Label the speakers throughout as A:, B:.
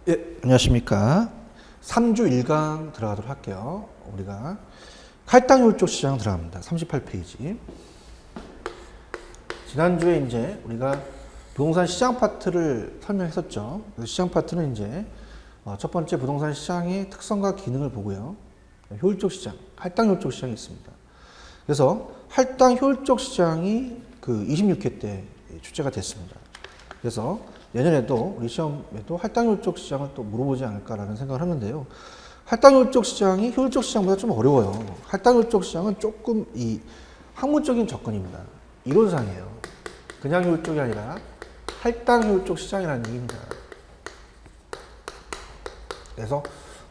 A: 예, 안녕하십니까. 3주 1강 들어가도록 할게요. 우리가 할당효율적 시장 들어갑니다. 38페이지. 지난주에 이제 우리가 부동산 시장 파트를 설명했었죠. 그래서 시장 파트는 이제 첫 번째 부동산 시장의 특성과 기능을 보고요. 효율적 시장, 할당효율적 시장이 있습니다. 그래서 할당효율적 시장이 그 26회 때 출제가 됐습니다. 그래서 내년에도 우리 시험에도 할당효율적 시장을 또 물어보지 않을까라는 생각을 하는데요. 할당효율적 시장이 효율적 시장보다 좀 어려워요. 할당효율적 시장은 조금 이 학문적인 접근입니다. 이론상이에요. 그냥 효율적이 아니라 할당효율적 시장이라는 얘기입니다. 그래서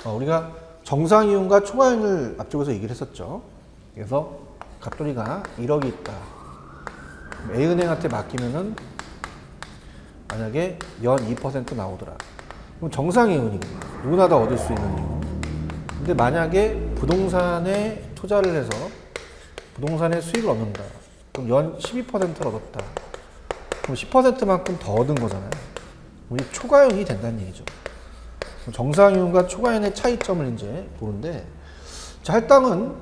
A: 우리가 정상이윤과 초과이윤을 앞쪽에서 얘기를 했었죠. 그래서 갑돌이가 1억이 있다. A은행한테 맡기면은 만약에 연 2% 나오더라. 그럼 정상이윤이거든요. 누구나 다 얻을 수 있는 이유. 근데 만약에 부동산에 투자를 해서 부동산의 수익을 얻는다. 그럼 연 12%를 얻었다. 그럼 10%만큼 더 얻은 거잖아요. 우리 초과이윤이 된다는 얘기죠. 정상이윤과 초과이윤의 차이점을 이제 보는데, 자, 할당은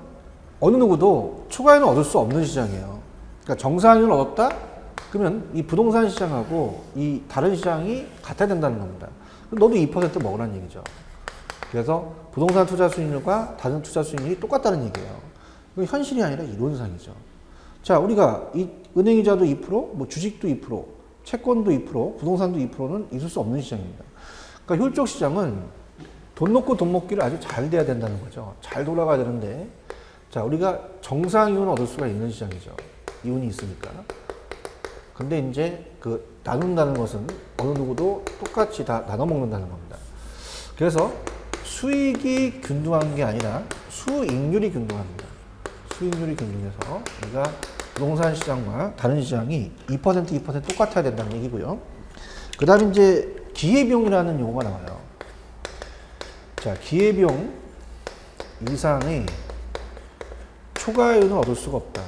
A: 어느 누구도 초과이윤을 얻을 수 없는 시장이에요. 그러니까 정상이윤을 얻었다? 그러면 이 부동산 시장하고 이 다른 시장이 같아야 된다는 겁니다. 그럼 너도 2% 먹으라는 얘기죠. 그래서 부동산 투자 수익률과 다른 투자 수익률이 똑같다는 얘기예요. 이건 현실이 아니라 이론상이죠. 자, 우리가 이 은행이자도 2%, 뭐 주식도 2%, 채권도 2%, 부동산도 2%는 있을 수 없는 시장입니다. 그러니까 효율적 시장은 돈 놓고 돈 먹기를 아주 잘 돼야 된다는 거죠. 잘 돌아가야 되는데, 자, 우리가 정상이윤을 얻을 수가 있는 시장이죠. 이윤이 있으니까. 근데 이제 그 나눈다는 것은 어느 누구도 똑같이 다 나눠 먹는다는 겁니다. 그래서 수익이 균등한 게 아니라 수익률이 균등합니다. 수익률이 균등해서 우리가 부동산 시장과 다른 시장이 2% 똑같아야 된다는 얘기고요. 그 다음에 이제 기회비용이라는 용어가 나와요. 자, 기회비용 이상의 초과이윤을 얻을 수가 없다.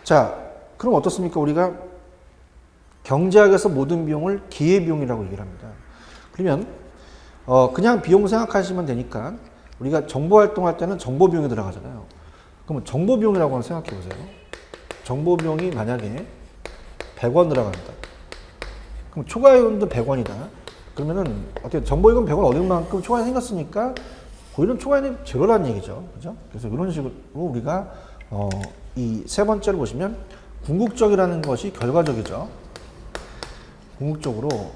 A: 자, 그럼 어떻습니까? 우리가 경제학에서 모든 비용을 기회비용이라고 얘기를 합니다. 그러면 그냥 비용 생각하시면 되니까 우리가 정보활동할 때는 정보비용이 들어가잖아요. 그러면 정보비용이라고 한번 생각해 보세요. 정보비용이 만약에 100원 들어간다. 그럼 초과이윤도 100원이다. 그러면은 어떻게 정보이익은 100원 얻을 만큼 초과이윤이 생겼으니까 보이는 초과이윤이 제로라는 얘기죠. 그죠? 그래서 이런 식으로 우리가 이 세 번째로 보시면 궁극적이라는 것이 결과적이죠. 궁극적으로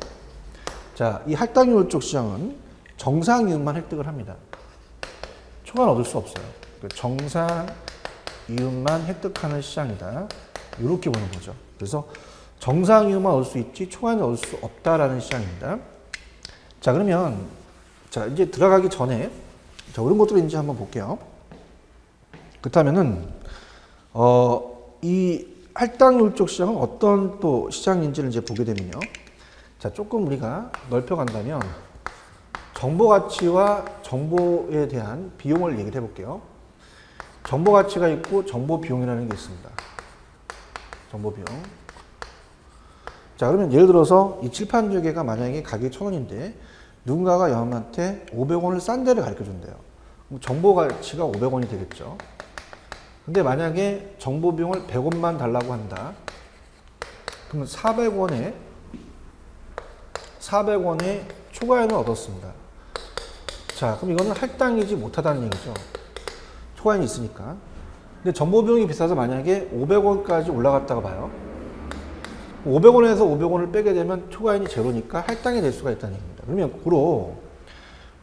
A: 자, 이 할당효율적 시장은 정상이윤만 획득을 합니다. 초과는 얻을 수 없어요. 정상이윤만 획득하는 시장이다. 이렇게 보는 거죠. 그래서 정상이윤만 얻을 수 있지 초과는 얻을 수 없다라는 시장입니다. 자, 그러면 자, 이제 들어가기 전에 자, 이런 것들을 이제 한번 볼게요. 그렇다면은 이 할당효율적 시장은 어떤 또 시장인지를 이제 보게 되면요. 자, 조금 우리가 넓혀간다면 정보 가치와 정보에 대한 비용을 얘기를 해볼게요. 정보 가치가 있고 정보 비용이라는 게 있습니다. 정보 비용. 자, 그러면 예를 들어서 이 칠판 두개가 만약에 가격이 1,000원인데 누군가가 여러분한테 500원을 싼 데를 가르쳐 준대요. 그럼 정보 가치가 500원이 되겠죠. 근데 만약에 정보 비용을 100원만 달라고 한다. 그러면 400원에 초과이윤을 얻었습니다. 자, 그럼 이거는 할당이지 못하다는 얘기죠. 초과이윤이 있으니까. 근데 정보 비용이 비싸서 만약에 500원까지 올라갔다가 봐요. 500원에서 500원을 빼게 되면 초과이윤이 제로니까 할당이 될 수가 있다는 얘기입니다. 그러면 고로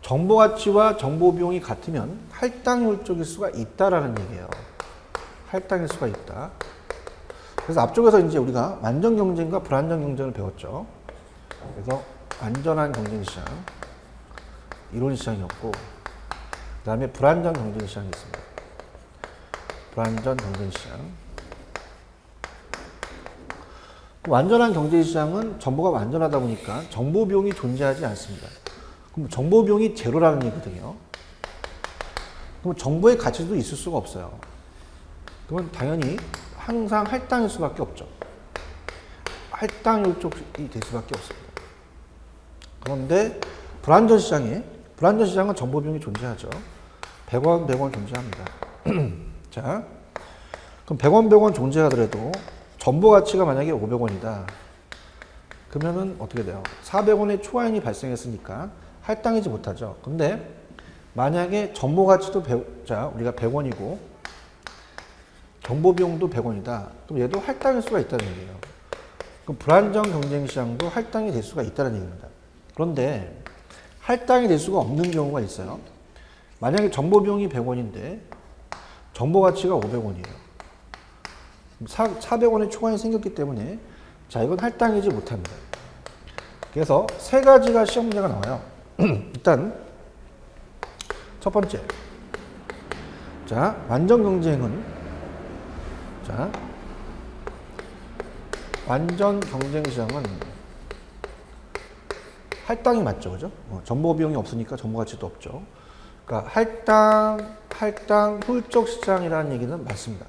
A: 정보 가치와 정보 비용이 같으면 할당효율적일 수가 있다라는 얘기예요. 할당일 수가 있다. 그래서 앞쪽에서 이제 우리가 안전 경쟁과 불안전 경쟁을 배웠죠. 그래서 안전한 경쟁 시장, 이론 시장이었고, 그 다음에 불안전 경쟁 시장이 있습니다. 불안전 경쟁 시장. 완전한 경제 시장은 정보가 완전하다 보니까 정보 비용이 존재하지 않습니다. 그럼 정보 비용이 제로라는 얘기거든요. 그럼 정보의 가치도 있을 수가 없어요. 그건 당연히 항상 할당일 수밖에 없죠. 할당율 쪽이 될 수밖에 없습니다. 그런데 불안전 시장은 정보 비용이 존재하죠. 100원, 100원 존재합니다. 자, 그럼 100원, 100원 존재하더라도 정보 가치가 만약에 500원이다. 그러면은 어떻게 돼요? 400원의 초과인이 발생했으니까 할당이지 못하죠. 근데 만약에 정보 가치도 우리가 100원이고 정보 비용도 100원이다. 그럼 얘도 할당일 수가 있다는 얘기예요. 그럼 불안정 경쟁 시장도 할당이 될 수가 있다는 얘기입니다. 그런데 할당이 될 수가 없는 경우가 있어요. 만약에 정보 비용이 100원인데 정보 가치가 500원이에요. 400원의 초과인이 생겼기 때문에 자, 이건 할당이지 못합니다. 그래서 세 가지가 시험 문제가 나와요. 일단 첫 번째, 자, 완전 경쟁은 완전 경쟁 시장은 할당이 맞죠, 그죠? 정보 비용이 없으니까 정보 가치도 없죠. 그러니까 할당 효율적 시장이라는 얘기는 맞습니다.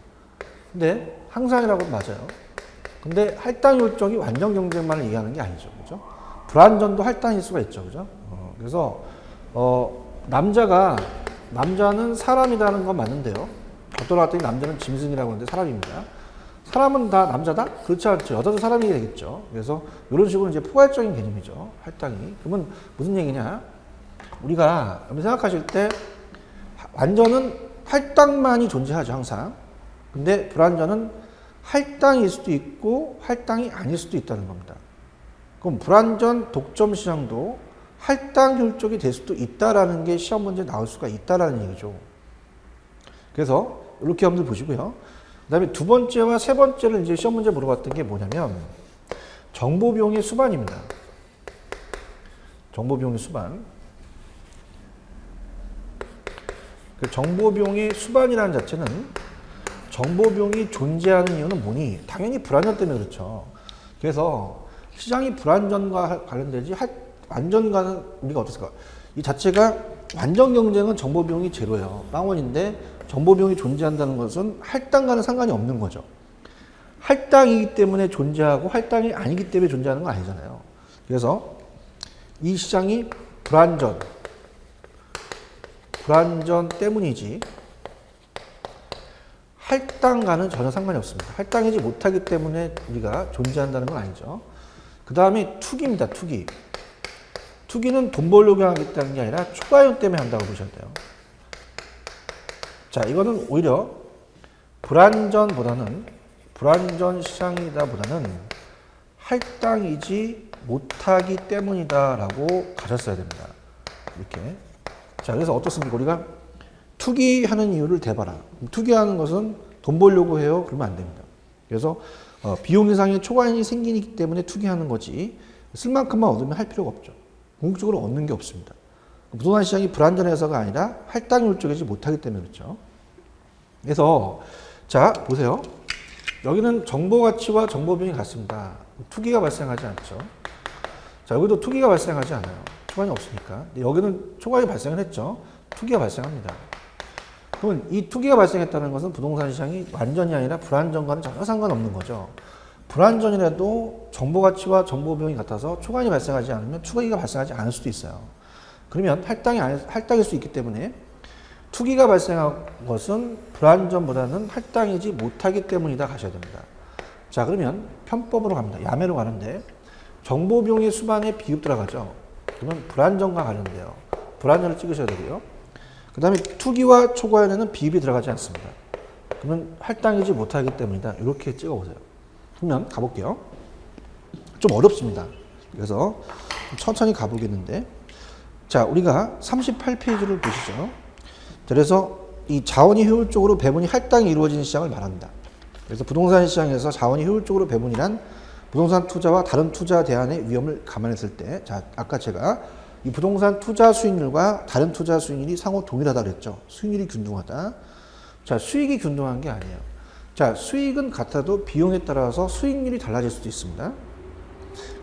A: 근데 항상이라고는 맞아요. 근데 할당 효율적이 완전 경쟁만을 얘기하는 게 아니죠, 그죠? 불안전도 할당일 수가 있죠, 그죠? 그래서 남자는 사람이라는 건 맞는데요. 어떤 왔더니 남자는 짐승이라고 하는데 사람입니다. 사람은 다 남자다? 그렇지 않죠. 여자도 사람이 되겠죠. 그래서 이런 식으로 이제 포괄적인 개념이죠. 할당이. 그러면 무슨 얘기냐? 우리가 생각하실 때 완전은 할당만이 존재하죠, 항상. 근데 불완전은 할당일 수도 있고 할당이 아닐 수도 있다는 겁니다. 그럼 불완전 독점 시장도 할당 효율적이 될 수도 있다라는 게 시험 문제에 나올 수가 있다라는 얘기죠. 그래서 이렇게 한번 보시고요. 그 다음에 두 번째와 세 번째를 이제 시험 문제 물어봤던 게 뭐냐면 정보 비용의 수반입니다. 정보 비용의 수반. 그 정보 비용의 수반이라는 자체는 정보 비용이 존재하는 이유는 뭐니? 당연히 불안전 때문에 그렇죠. 그래서 시장이 불안전과 관련되지 완전과는 우리가 어떻습니까? 이 자체가 완전 경쟁은 정보 비용이 제로예요. 빵원인데 정보 비용이 존재한다는 것은 할당과는 상관이 없는 거죠. 할당이기 때문에 존재하고 할당이 아니기 때문에 존재하는 건 아니잖아요. 그래서 이 시장이 불안전 때문이지 할당과는 전혀 상관이 없습니다. 할당이지 못하기 때문에 우리가 존재한다는 건 아니죠. 그 다음에 투기입니다. 투기는 돈 벌려고 하겠다는 게 아니라 초과이용 때문에 한다고 보셔야 돼요. 자, 이거는 오히려 불완전 시장이다보다는 할당이지 못하기 때문이다라고 가셨어야 됩니다. 이렇게. 자, 그래서 어떻습니까? 우리가 투기하는 이유를 대봐라. 투기하는 것은 돈 벌려고 해요? 그러면 안 됩니다. 그래서 비용 이상의 초과인이 생기기 때문에 투기하는 거지 쓸 만큼만 얻으면 할 필요가 없죠. 궁극적으로 얻는 게 없습니다. 부동산 시장이 불안전해서가 아니라 할당 효율적이지 못하기 때문에 그렇죠. 그래서 자, 보세요. 여기는 정보 가치와 정보 비용이 같습니다. 투기가 발생하지 않죠. 자, 여기도 투기가 발생하지 않아요. 초과인이 없으니까. 근데 여기는 초과인이 발생을 했죠. 투기가 발생합니다. 그러면 이 투기가 발생했다는 것은 부동산 시장이 완전이 아니라 불안전과는 전혀 상관없는 거죠. 불안전이라도 정보 가치와 정보 비용이 같아서 초과인이 발생하지 않으면 투기가 발생하지 않을 수도 있어요. 그러면 할당일 수 있기 때문에 투기가 발생한 것은 불안전보다는 할당이지 못하기 때문이다 가셔야 됩니다. 자, 그러면 편법으로 갑니다. 야매로 가는데 정보 비용의 수반에 비읍 들어가죠. 그러면 불안전과 관련돼요. 불안전을 찍으셔야 되고요. 그 다음에 투기와 초과에는 비읍이 들어가지 않습니다. 그러면 할당이지 못하기 때문이다. 이렇게 찍어보세요. 그러면 가볼게요. 좀 어렵습니다. 그래서 천천히 가보겠는데, 자, 우리가 38페이지를 보시죠. 그래서 이 자원이 효율적으로 배분이 할당이 이루어지는 시장을 말합니다. 그래서 부동산 시장에서 자원이 효율적으로 배분이란 부동산 투자와 다른 투자 대안의 위험을 감안했을 때, 자, 아까 제가 이 부동산 투자 수익률과 다른 투자 수익률이 상호 동일하다 그랬죠. 수익률이 균등하다. 자, 수익이 균등한 게 아니에요. 자, 수익은 같아도 비용에 따라서 수익률이 달라질 수도 있습니다.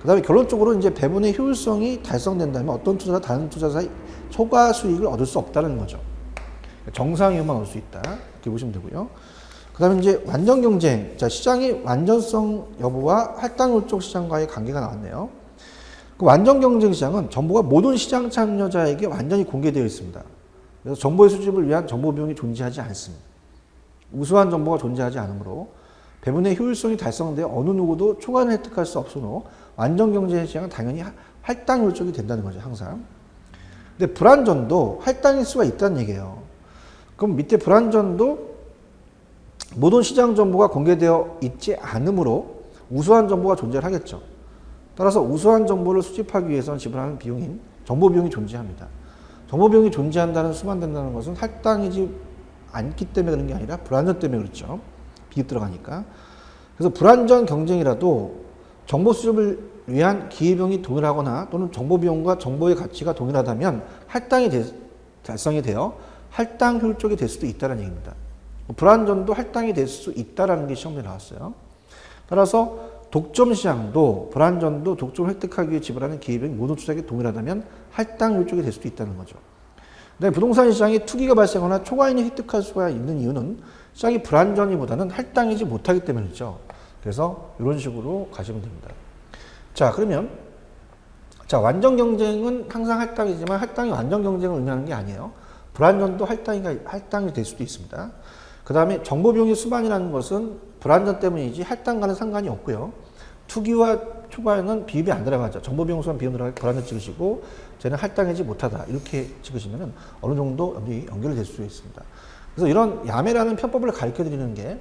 A: 그 다음에 결론적으로 이제 배분의 효율성이 달성된다면 어떤 투자나 다른 투자 사이 초과 수익을 얻을 수 없다는 거죠. 정상 이유만 얻을 수 있다. 이렇게 보시면 되고요. 그 다음에 이제 완전 경쟁. 자, 시장의 완전성 여부와 할당 효율적 시장과의 관계가 나왔네요. 그 완전 경쟁 시장은 정보가 모든 시장 참여자에게 완전히 공개되어 있습니다. 그래서 정보의 수집을 위한 정보 비용이 존재하지 않습니다. 우수한 정보가 존재하지 않으므로 배분의 효율성이 달성되어 어느 누구도 초과를 획득할 수 없으므로 완전 경쟁 시장은 당연히 할당 효율적이 된다는 거죠, 항상. 근데 불완전도 할당일 수가 있다는 얘기예요. 그럼 밑에 불완전도 모든 시장 정보가 공개되어 있지 않으므로 우수한 정보가 존재하겠죠. 따라서 우수한 정보를 수집하기 위해서는 지불하는 비용인 정보 비용이 존재합니다. 정보 비용이 존재한다는 수반된다는 것은 할당이지 않기 때문에 그런 게 아니라 불완전 때문에 그렇죠. 비입 들어가니까. 그래서 불완전 경쟁이라도 정보 수집을 위한 기회비용이 동일하거나 또는 정보 비용과 정보의 가치가 동일하다면 달성이 되어 할당 효율적이 될 수도 있다는 얘기입니다. 불완전도 할당이 될 수 있다는 게 시험에 나왔어요. 따라서 독점 시장도 불완전도 독점을 획득하기 위해 지불하는 기회비용이 모든 투자액이 동일하다면 할당 효율적이 될 수도 있다는 거죠. 그다음에 부동산 시장에 투기가 발생하거나 초과인이 획득할 수가 있는 이유는 시장이 불완전이보다는 할당이지 못하기 때문이죠. 그래서 이런 식으로 가시면 됩니다. 자, 그러면 완전 경쟁은 항상 할당이지만 할당이 완전 경쟁을 의미하는 게 아니에요. 불완전도 할당이 될 수도 있습니다. 그 다음에 정보 비용의 수반이라는 것은 불완전 때문이지 할당과는 상관이 없고요. 투기와 초과에는 비입이 안 들어가죠. 정보 비용 수반 비용 들어가게 불완전 찍으시고 쟤는 할당이지 못하다 이렇게 찍으시면 어느 정도 연결이 될 수 있습니다. 그래서 이런 야매라는 편법을 가르쳐 드리는 게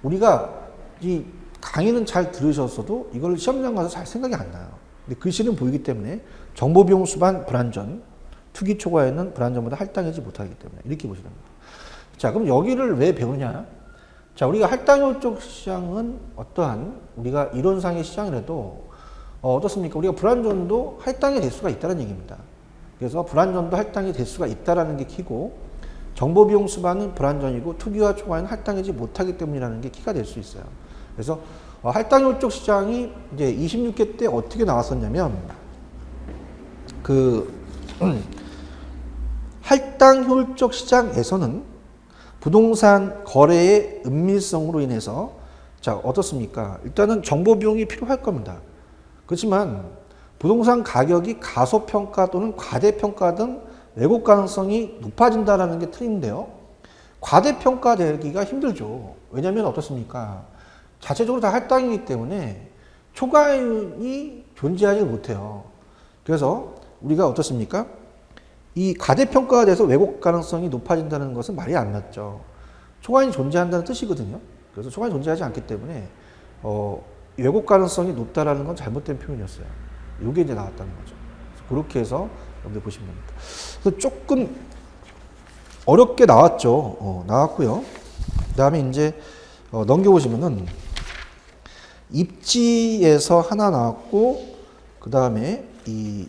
A: 우리가 이 강의는 잘 들으셨어도 이걸 시험장 가서 잘 생각이 안 나요. 근데 글씨는 보이기 때문에 정보 비용 수반 불완전, 투기 초과에는 불완전보다 할당이지 못하기 때문에 이렇게 보시면 됩니다. 자, 그럼 여기를 왜 배우냐? 자, 우리가 할당효율적 시장은 어떠한 우리가 이론상의 시장이라도 어떻습니까? 우리가 불완전도 할당이 될 수가 있다는 얘기입니다. 그래서 불완전도 할당이 될 수가 있다는 게 키고 정보 비용 수반은 불완전이고 투기와 초과는 할당이지 못하기 때문이라는 게 키가 될 수 있어요. 그래서 할당효율적 시장이 이제 26회 때 어떻게 나왔었냐면 할당효율적 시장에서는 부동산 거래의 은밀성으로 인해서 자, 어떻습니까? 일단은 정보 비용이 필요할 겁니다. 그렇지만 부동산 가격이 가소평가 또는 과대평가 등 왜곡 가능성이 높아진다는 게 틀린데요. 과대평가되기가 힘들죠. 왜냐하면 어떻습니까? 자체적으로 다 할당이기 때문에 초과인이 존재하지 못해요. 그래서 우리가 어떻습니까? 이 과대평가가 돼서 왜곡 가능성이 높아진다는 것은 말이 안 맞죠. 초과인이 존재한다는 뜻이거든요. 그래서 초과인이 존재하지 않기 때문에 왜곡 가능성이 높다라는 건 잘못된 표현이었어요. 이게 이제 나왔다는 거죠. 그렇게 해서 여러분들 보시면 됩니다. 그래서 조금 어렵게 나왔죠. 나왔고요. 그 다음에 이제 넘겨보시면은 입지에서 하나 나왔고 그 다음에 이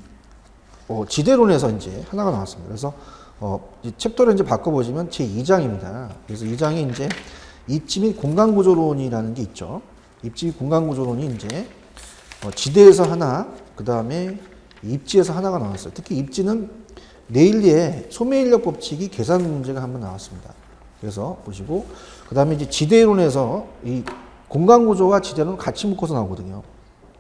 A: 지대론에서 이제 하나가 나왔습니다. 그래서 이 챕터를 이제 바꿔보시면 제2장입니다. 그래서 2장에 이제 입지 및 공간구조론이라는 게 있죠. 입지 및 공간구조론이 이제 지대에서 하나, 그 다음에 입지에서 하나가 나왔어요. 특히 입지는 레일리의 소매인력 법칙이 계산 문제가 한번 나왔습니다. 그래서 보시고, 그 다음에 이제 지대론에서 이 공간구조와 지대론은 같이 묶어서 나오거든요.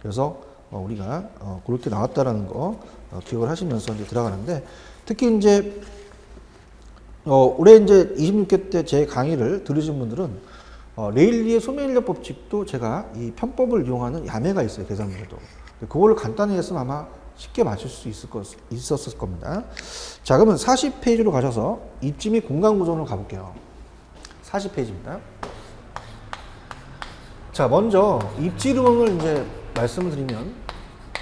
A: 그래서 우리가 그렇게 나왔다라는 거 기억을 하시면서 이제 들어가는데, 특히 이제 올해 이제 26회 때 제 강의를 들으신 분들은 레일리의 소매인력 법칙도 제가 이 편법을 이용하는 야매가 있어요, 계산 문제도. 그걸 간단히 했으면 아마 쉽게 맞출 수 있었을 겁니다. 자, 그러면 40페이지로 가셔서 입지 및 공간 구조를 가볼게요. 40페이지입니다. 자, 먼저 입지론을 이제 말씀을 드리면,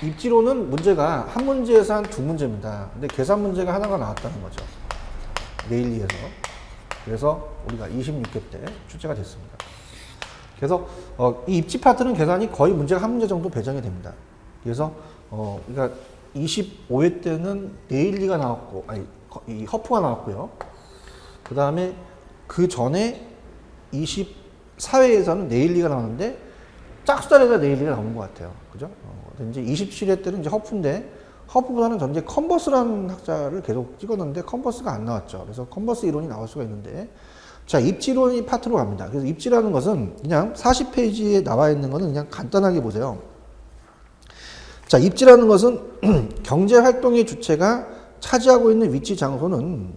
A: 입지론은 문제가 한 문제에서 한 두 문제입니다. 근데 계산 문제가 하나가 나왔다는 거죠. 레일리에서. 그래서 우리가 26회 때 출제가 됐습니다. 그래서 이 입지 파트는 계산이 거의 문제가 한 문제 정도 배정이 됩니다. 그래서 그러니까 25회 때는 레일리가 나왔고, 이 허프가 나왔고요. 그 다음에 그 전에 24회에서는 레일리가 나왔는데 짝수달에다 레일리가 나오는 것 같아요. 그죠? 이제 27회 때는 이제 허프인데, 허프보다는 전 이제 컨버스라는 학자를 계속 찍었는데 컨버스가 안 나왔죠. 그래서 컨버스 이론이 나올 수가 있는데, 자, 입지론이 파트로 갑니다. 그래서 입지라는 것은 그냥 40페이지에 나와 있는 거는 그냥 간단하게 보세요. 자, 입지라는 것은 경제 활동의 주체가 차지하고 있는 위치 장소는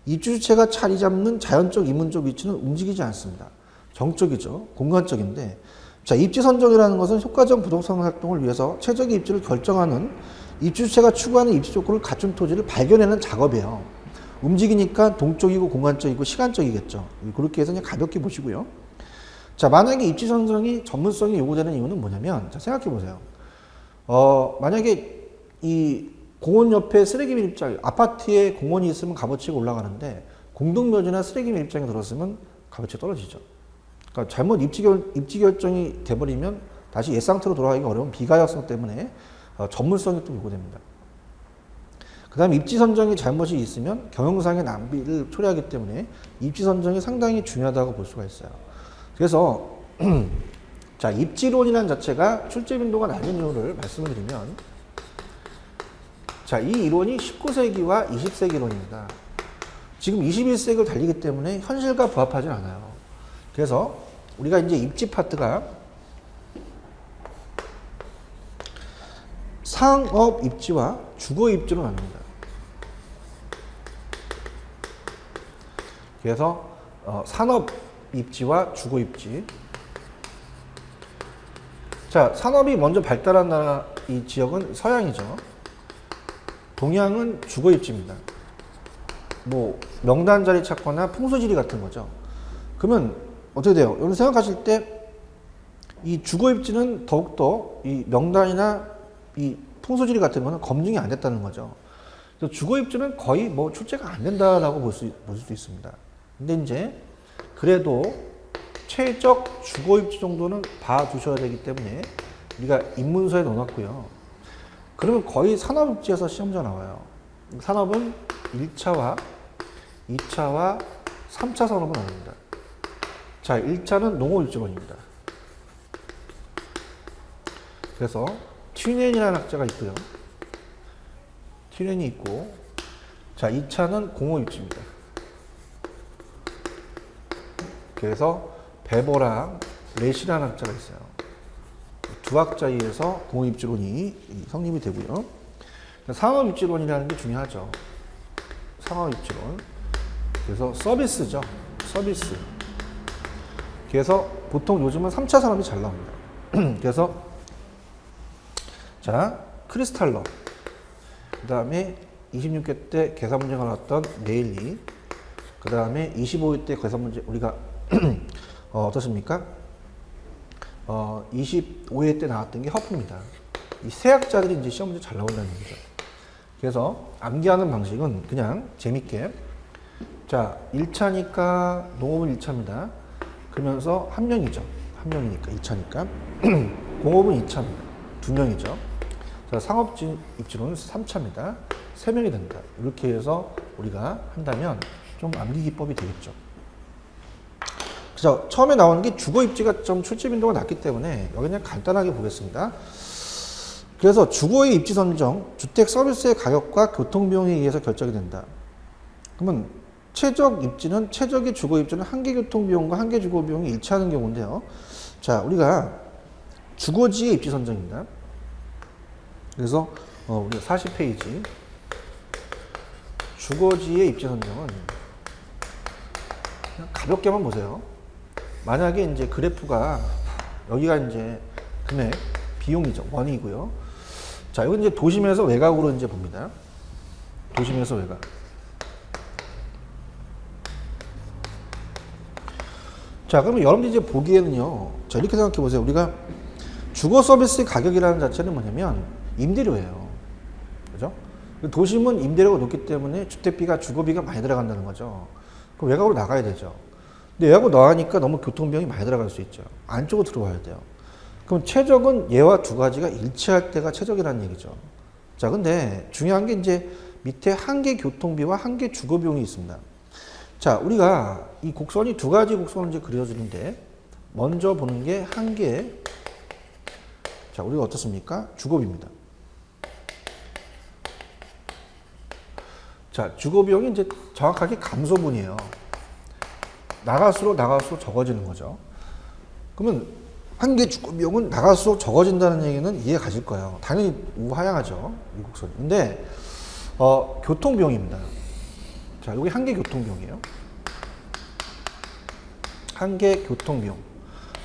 A: 입지 주체가 자리 잡는 자연적 인문적 위치는 움직이지 않습니다. 정적이죠. 공간적인데, 자, 입지 선정이라는 것은 효과적 부동산 활동을 위해서 최적의 입지를 결정하는 입지 주체가 추구하는 입지 조건을 갖춘 토지를 발견하는 작업이에요. 움직이니까 동적이고 공간적이고 시간적이겠죠. 그렇게 해서 그냥 가볍게 보시고요. 자, 만약에 입지 선정이 전문성이 요구되는 이유는 뭐냐면, 자, 생각해 보세요. 만약에 이 공원 옆에 쓰레기 밀입장, 아파트에 공원이 있으면 값어치가 올라가는데 공동묘지나 쓰레기 밀입장이 들었으면 값어치가 떨어지죠. 그러니까 잘못 입지 결정이 돼버리면 다시 옛 상태로 돌아가기가 어려운 비가역성 때문에 전문성이 또 요구됩니다. 그 다음에 입지 선정에 잘못이 있으면 경영상의 낭비를 초래하기 때문에 입지 선정이 상당히 중요하다고 볼 수가 있어요. 그래서 자, 입지론이라는 자체가 출제 빈도가 낮은 이유를 말씀을 드리면, 자, 이 이론이 19세기와 20세기 이론입니다. 지금 21세기를 달리기 때문에 현실과 부합하진 않아요. 그래서 우리가 이제 입지 파트가 상업 입지와 주거 입지로 나눕니다. 그래서 산업 입지와 주거 입지. 자, 산업이 먼저 발달한 나라, 이 지역은 서양이죠. 동양은 주거 입지입니다. 뭐 명단 자리 찾거나 풍수지리 같은 거죠. 그러면 어떻게 돼요? 여러분 생각하실 때 이 주거 입지는 더욱더 이 명단이나 이 풍수지리 같은 거는 검증이 안 됐다는 거죠. 그래서 주거 입지는 거의 뭐 출제가 안 된다라고 볼 수도 있습니다. 근데 이제 그래도 최적 주거 입지 정도는 봐주셔야 되기 때문에 우리가 입문서에 넣어놨고요. 그러면 거의 산업 입지에서 시험자 나와요. 산업은 1차와 2차와 3차 산업은 아닙니다. 자, 1차는 농업입지론입니다. 그래서 튜넨이라는 학자가 있고요. 튜넨이 있고, 자, 2차는 공업입지입니다. 그래서 베버랑 레시라는 학자가 있어요. 두 학자에 의해서 공업입지론이 성립이 되고요. 상업입지론이라는 게 중요하죠. 상업입지론. 그래서 서비스죠. 서비스. 그래서 보통 요즘은 3차 산업이 잘 나옵니다. 그래서 자, 크리스탈러. 그 다음에 26회 때 계산 문제가 나왔던 네일리. 그 다음에 25회 때 계산 문제 우리가 어떻습니까? 25회 때 나왔던 게 허프입니다. 이 세 학자들이 이제 시험 문제 잘 나온다는 얘기죠. 그래서 암기하는 방식은 그냥 재밌게, 자, 1차니까 농업은 1차입니다. 그러면서 한 명이죠. 한 명이니까 2차니까. 공업은 2차입니다. 두 명이죠. 자, 상업입지론은 3차입니다. 3명이 된다. 이렇게 해서 우리가 한다면 좀 암기 기법이 되겠죠. 그래서 처음에 나오는 게 주거 입지가 좀 출제 빈도가 낮기 때문에 여기 그냥 간단하게 보겠습니다. 그래서 주거의 입지 선정, 주택 서비스의 가격과 교통비용에 의해서 결정이 된다. 그러면 최적 입지는, 최적의 주거 입지는 한계 교통비용과 한계 주거 비용이 일치하는 경우인데요. 자, 우리가 주거지의 입지 선정입니다. 그래서 우리가 40페이지 주거지의 입지 선정은 그냥 가볍게만 보세요. 만약에 이제 그래프가 여기가 이제 금액, 비용이죠. 원이고요. 자, 이건 이제 도심에서 외곽으로 이제 봅니다. 도심에서 외곽. 자, 그러면 여러분들이 이제 보기에는요. 자, 이렇게 생각해 보세요. 우리가 주거 서비스의 가격이라는 자체는 뭐냐면 임대료예요. 그죠? 도심은 임대료가 높기 때문에 주택비가, 주거비가 많이 들어간다는 거죠. 그럼 외곽으로 나가야 되죠. 근데 외곽으로 나가니까 너무 교통비용이 많이 들어갈 수 있죠. 안쪽으로 들어와야 돼요. 그럼 최적은 얘와 두 가지가 일치할 때가 최적이라는 얘기죠. 자, 근데 중요한 게 이제 밑에 한계 교통비와 한계 주거비용이 있습니다. 자, 우리가 이 곡선이 두 가지 곡선을 이제 그려주는데, 먼저 보는 게 한계, 자, 우리가 어떻습니까? 주거비입니다. 자, 주거비용이 이제 정확하게 감소분이에요. 나갈수록 적어지는 거죠. 그러면 한계 주거 비용은 나갈수록 적어진다는 얘기는 이해 가실 거예요. 당연히 우하향하죠, 이 곡선이. 근데 교통 비용입니다. 자, 여기 한계 교통 비용이에요. 한계 교통 비용.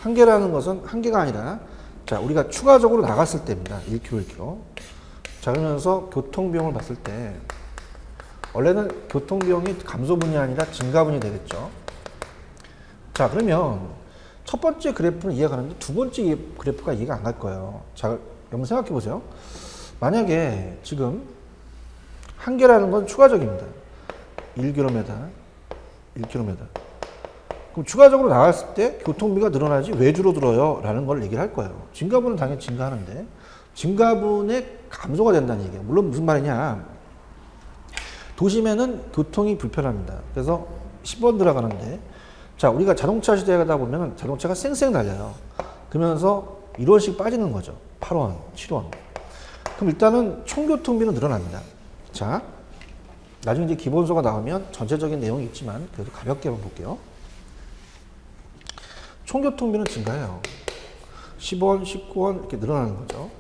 A: 한계라는 것은 한계가 아니라 자, 우리가 추가적으로 나갔을 때입니다. 1km, 1km. 자, 그러면서 교통 비용을 봤을 때 원래는 교통 비용이 감소분이 아니라 증가분이 되겠죠. 자, 그러면 첫 번째 그래프는 이해가 가는데 두 번째 그래프가 이해가 안 갈 거예요. 자, 여러분 생각해 보세요. 만약에 지금 한계라는 건 추가적입니다. 1km, 1km. 그럼 추가적으로 나갔을 때 교통비가 늘어나지 왜 줄어들어요? 라는 걸 얘기를 할 거예요. 증가분은 당연히 증가하는데 증가분의 감소가 된다는 얘기예요. 물론 무슨 말이냐. 도심에는 교통이 불편합니다. 그래서 10원 들어가는데 자, 우리가 자동차 시대에 가다 보면 자동차가 쌩쌩 달려요. 그러면서 1원씩 빠지는 거죠. 8원, 7원. 그럼 일단은 총교통비는 늘어납니다. 자, 나중에 이제 기본소가 나오면 전체적인 내용이 있지만 그래도 가볍게 한번 볼게요. 총교통비는 증가해요. 10원, 19원 이렇게 늘어나는 거죠.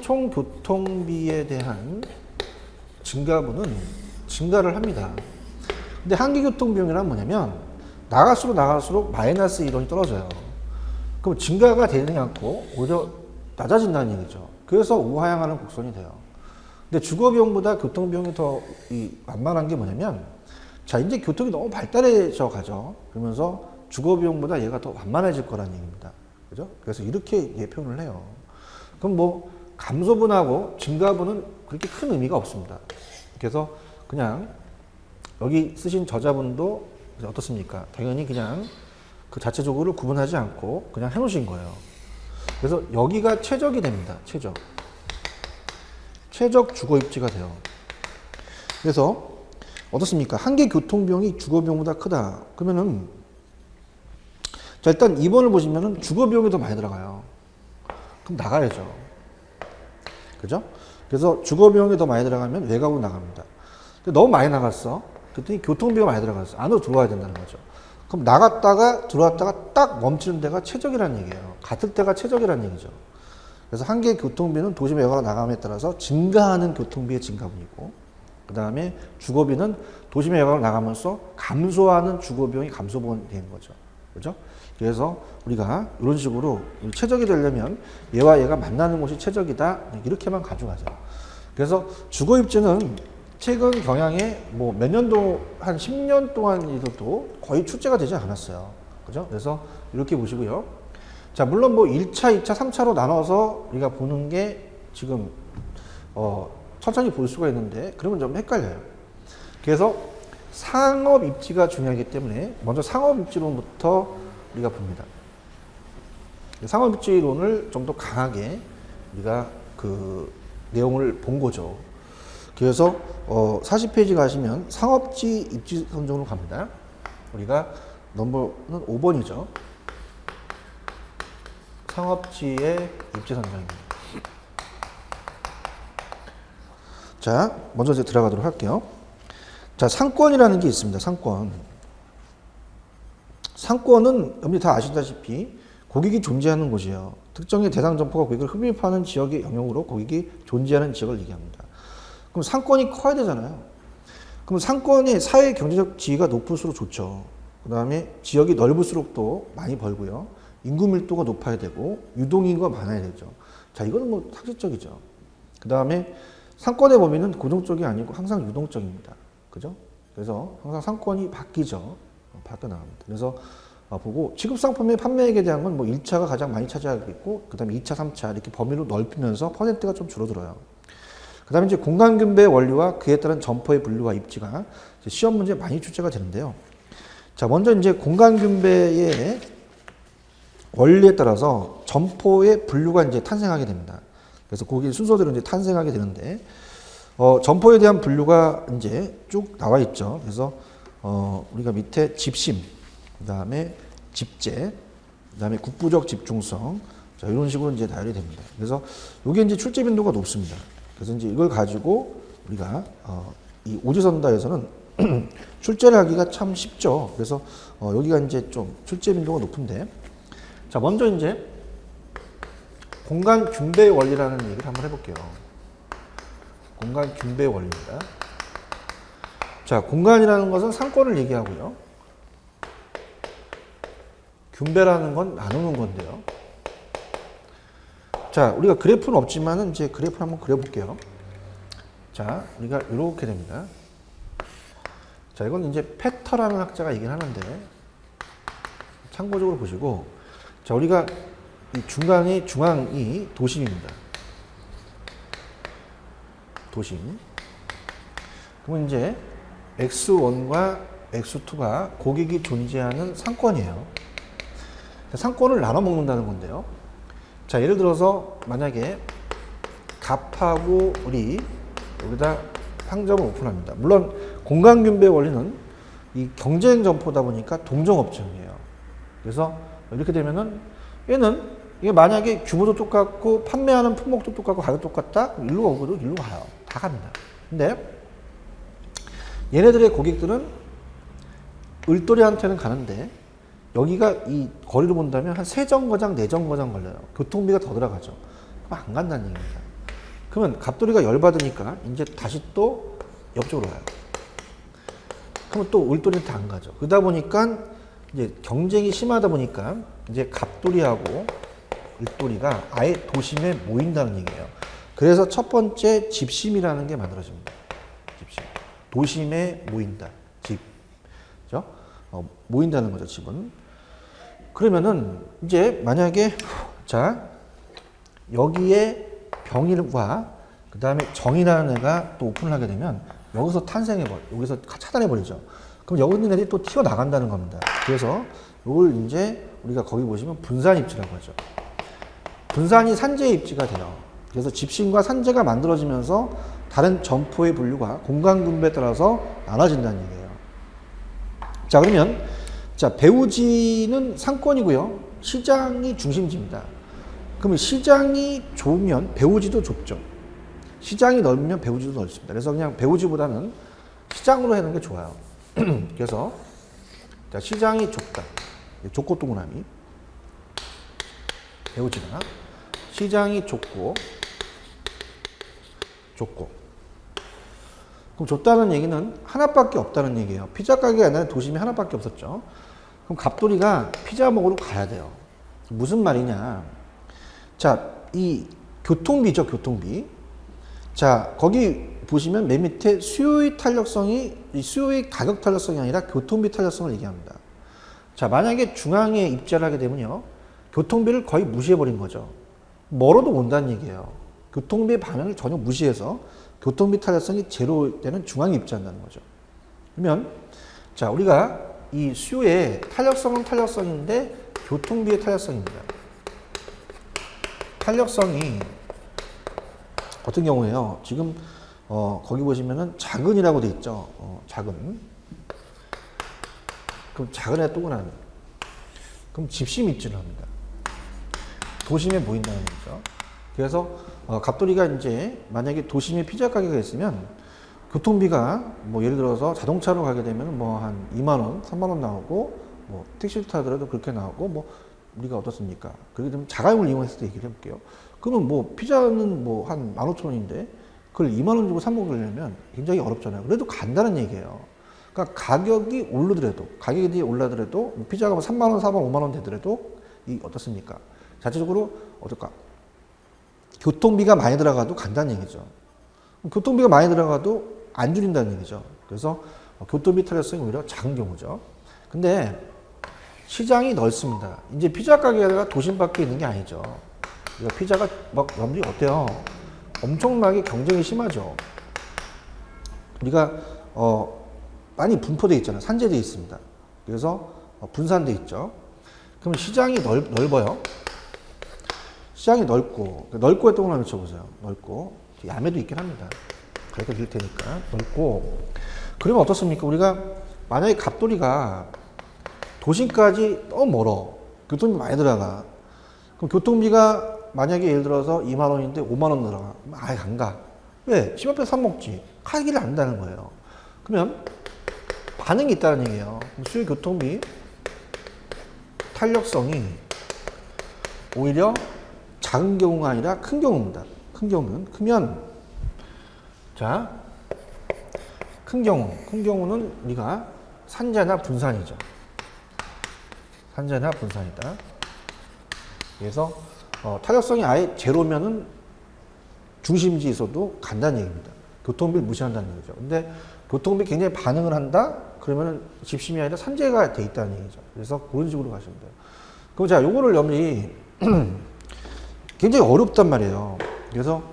A: 총교통비에 대한 증가분은 증가를 합니다. 근데 한계교통비용이란 뭐냐면 나갈수록 마이너스 1원이 떨어져요. 그럼 증가가 되지 않고 오히려 낮아진다는 얘기죠. 그래서 우하향하는 곡선이 돼요. 근데 주거비용보다 교통비용이 더 만만한 게 뭐냐면 자, 이제 교통이 너무 발달해져 가죠. 그러면서 주거비용보다 얘가 더 완만해질 거라는 얘기입니다. 그죠? 그래서 이렇게 표현을 해요. 그럼 뭐 감소분하고 증가분은 그렇게 큰 의미가 없습니다. 그래서 그냥 여기 쓰신 저자분도 어떻습니까? 당연히 그냥 그 자체적으로 구분하지 않고 그냥 해놓으신 거예요. 그래서 여기가 최적이 됩니다. 최적 주거입지가 돼요. 그래서 어떻습니까? 한계 교통비용이 주거비용보다 크다. 그러면은 자, 일단 2번을 보시면은 주거비용이 더 많이 들어가요. 그럼 나가야죠. 그죠? 그래서 주거비용이 더 많이 들어가면 외곽으로 나갑니다. 근데 너무 많이 나갔어. 그랬더니 교통비가 많이 들어갔어. 안으로 들어와야 된다는 거죠. 그럼 나갔다가 들어왔다가 딱 멈추는 데가 최적이라는 얘기예요. 같을 때가 최적이라는 얘기죠. 그래서 한계 교통비는 도심의 외곽으로 나감에 따라서 증가하는 교통비의 증가분이고, 그 다음에 주거비는 도심의 외곽으로 나가면서 감소하는 주거비용이 감소분이 되는 거죠. 그죠? 그래서 우리가 이런 식으로 최적이 되려면 얘와 얘가 만나는 곳이 최적이다. 이렇게만 가져가죠. 그래서 주거입지는 최근 경향에 뭐 몇 년도, 한 10년 동안이도 거의 출제가 되지 않았어요. 그죠? 그래서 이렇게 보시고요. 자, 물론 뭐 1차, 2차, 3차로 나눠서 우리가 보는 게 지금, 천천히 볼 수가 있는데, 그러면 좀 헷갈려요. 그래서 상업 입지가 중요하기 때문에 먼저 상업 입지론부터 우리가 봅니다. 상업 입지론을 좀 더 강하게 우리가 그 내용을 본 거죠. 그래서 40페이지 가시면 상업지 입지 선정으로 갑니다. 우리가 넘버는 5번이죠. 상업지의 입지 선정입니다. 자, 먼저 이제 들어가도록 할게요. 자, 상권이라는 게 있습니다. 상권. 상권은 여러분이 다 아시다시피 고객이 존재하는 곳이에요. 특정의 대상 점포가 고객을 흡입하는 지역의 영역으로 고객이 존재하는 지역을 얘기합니다. 그럼 상권이 커야 되잖아요. 그럼 상권의 사회 경제적 지위가 높을수록 좋죠. 그 다음에 지역이 넓을수록 또 많이 벌고요. 인구 밀도가 높아야 되고 유동인구가 많아야 되죠. 자, 이거는 뭐 상식적이죠. 그 다음에 상권의 범위는 고정적이 아니고 항상 유동적입니다. 그죠? 그래서 항상 상권이 바뀌죠. 바뀌어 나갑니다. 그래서 보고 취급상품의 판매액에 대한 건 뭐 1차가 가장 많이 차지하겠고, 그 다음에 2차, 3차 이렇게 범위로 넓히면서 퍼센트가 좀 줄어들어요. 그 다음에 이제 공간분배 원리와 그에 따른 점포의 분류와 입지가 시험 문제에 많이 출제가 되는데요. 자, 먼저 이제 공간분배의 원리에 따라서 점포의 분류가 이제 탄생하게 됩니다. 그래서 거기 순서대로 이제 탄생하게 되는데, 점포에 대한 분류가 이제 쭉 나와 있죠. 그래서, 우리가 밑에 집심, 그 다음에 집재, 그 다음에 국부적 집중성, 자, 이런 식으로 이제 나열이 됩니다. 그래서 이게 이제 출제 빈도가 높습니다. 그래서 이제 이걸 가지고 우리가, 이 오지선다에서는 출제를 하기가 참 쉽죠. 그래서, 여기가 이제 좀 출제 빈도가 높은데, 자, 먼저 이제 공간 균배 원리라는 얘기를 한번 해볼게요. 공간 균배 원리입니다. 자, 공간이라는 것은 상권을 얘기하고요. 균배라는 건 나누는 건데요. 자, 우리가 그래프는 없지만은 이제 그래프를 한번 그려볼게요. 자, 우리가 이렇게 됩니다. 자, 이건 이제 페터라는 학자가 얘기를 하는데 참고적으로 보시고, 자, 우리가 이 중앙이 도심입니다. 도심. 그러면 이제 x1과 x2가 고객이 존재하는 상권이에요. 상권을 나눠 먹는다는 건데요. 자, 예를 들어서 만약에 갑하고 을이 여기다 상점을 오픈합니다. 물론 공간균배 원리는 이 경쟁 점포다 보니까 동종업종이에요. 그래서 이렇게 되면은 얘는 이게 만약에 규모도 똑같고 판매하는 품목도 똑같고 가격 똑같다? 일로 오고도 일로 가요. 다 갑니다. 근데 얘네들의 고객들은 을돌이한테는 가는데 여기가 이 거리를 본다면 한 3정거장, 4정거장 걸려요. 교통비가 더 들어가죠. 그럼 안 간다는 얘기입니다. 그러면 갑돌이가 열받으니까 이제 다시 또 옆쪽으로 가요. 그러면 또 을돌이한테 안 가죠. 그러다 보니까 이제 경쟁이 심하다 보니까 이제 갑돌이하고 을돌이가 아예 도심에 모인다는 얘기예요. 그래서 첫 번째 집심이라는 게 만들어집니다. 집심. 도심에 모인다. 집. 그죠? 모인다는 거죠, 집은. 그러면은 이제 만약에 자, 여기에 병일과 그 다음에 정이라는 애가 또 오픈을 하게 되면 여기서 여기서 차단해버리죠. 그럼 여기 있는 애들이 또 튀어나간다는 겁니다. 그래서 이걸 이제 우리가 거기 보시면 분산입지라고 하죠. 분산이 산재의 입지가 돼요. 그래서 집신과 산재가 만들어지면서 다른 점포의 분류가 공간분배에 따라서 나눠진다는 얘기예요. 자, 그러면 자, 배우지는 상권이고요. 시장이 중심지입니다. 그러면 시장이 좁으면 배우지도 좁죠. 시장이 넓으면 배우지도 넓습니다. 그래서 그냥 배우지보다는 시장으로 하는 게 좋아요. 그래서 자, 시장이 좁다. 좁고 동그라미. 배우지가 시장이 좁고 그럼 좁다는 얘기는 하나밖에 없다는 얘기예요. 피자 가게가 옛날에 도심에 하나밖에 없었죠. 그럼 갑돌이가 피자 먹으러 가야 돼요. 무슨 말이냐. 자, 이 교통비죠, 교통비. 자, 거기 보시면 맨 밑에 수요의 탄력성이, 수요의 가격 탄력성이 아니라 교통비 탄력성을 얘기합니다. 자, 만약에 중앙에 입지를 하게 되면요. 교통비를 거의 무시해버린 거죠. 멀어도 온다는 얘기예요. 교통비의 반응을 전혀 무시해서 교통비 탄력성이 제로 되는 중앙에 입지한다는 거죠. 그러면 자, 우리가 이 수요의 탄력성은 탄력성인데 교통비의 탄력성입니다. 탄력성이 어떤 경우에요. 지금 거기 보시면은 작은이라고 돼 있죠. 작은. 그럼 작은 애 동그라미. 그럼 집심 입지를 합니다. 도심에 모인다는 거죠. 그래서 갑돌이가 이제 만약에 도심에 피자 가게가 있으면 교통비가 뭐 예를 들어서 자동차로 가게 되면 뭐 한 2만 원, 3만 원 나오고 뭐 택시를 타더라도 그렇게 나오고 뭐 우리가 어떻습니까? 그렇게 되면 자가용을 이용했을 때 얘기를 해볼게요. 그러면 뭐 피자는 뭐 한 15,000원인데 그걸 2만 원 주고 사 먹으려면 굉장히 어렵잖아요. 그래도 간다는 얘기예요. 그러니까 가격이 오르더라도 가격이 올라더라도 피자가 뭐 3만 원, 4만 원, 5만 원 되더라도 이 어떻습니까? 자체적으로 어떨까? 교통비가 많이 들어가도 간다는 얘기죠. 교통비가 많이 들어가도 안 줄인다는 얘기죠. 그래서 교통비 탄력성이 오히려 작은 경우죠. 근데 시장이 넓습니다. 이제 피자 가게가 도심 밖에 있는 게 아니죠. 피자가 막 여러분들이 어때요? 엄청나게 경쟁이 심하죠. 우리가 많이 분포되어 있잖아요. 산재되어 있습니다. 그래서 분산되어 있죠. 그럼 시장이 넓어요. 시장이 넓고에 동그라미 외쳐보세요. 넓고 야매도 있긴 합니다. 가르쳐 드릴 테니까 넓고. 그러면 어떻습니까? 우리가 만약에 갑돌이가 도심까지 너무 멀어. 교통비 많이 들어가. 그럼 교통비가 만약에 예를 들어서 2만 원인데 5만 원 들어가. 아예 안 가. 왜? 집 앞에서 사 먹지. 가기를 안 한다는 거예요. 그러면 반응이 있다는 얘기예요. 수요 교통비 탄력성이 오히려 작은 경우가 아니라 큰 경우입니다. 큰 경우는 크면 자, 큰 경우는 우리가 산재나 분산이죠. 산재나 분산이다. 그래서 타격성이 아예 제로면은 중심지에서도 간다는 얘기입니다. 교통비를 무시한다는 얘기죠. 근데 교통비 굉장히 반응을 한다? 그러면은 집심이 아니라 산재가 돼 있다는 얘기죠. 그래서 그런 식으로 가시면 돼요. 그럼 자, 요거를 여러분이 굉장히 어렵단 말이에요. 그래서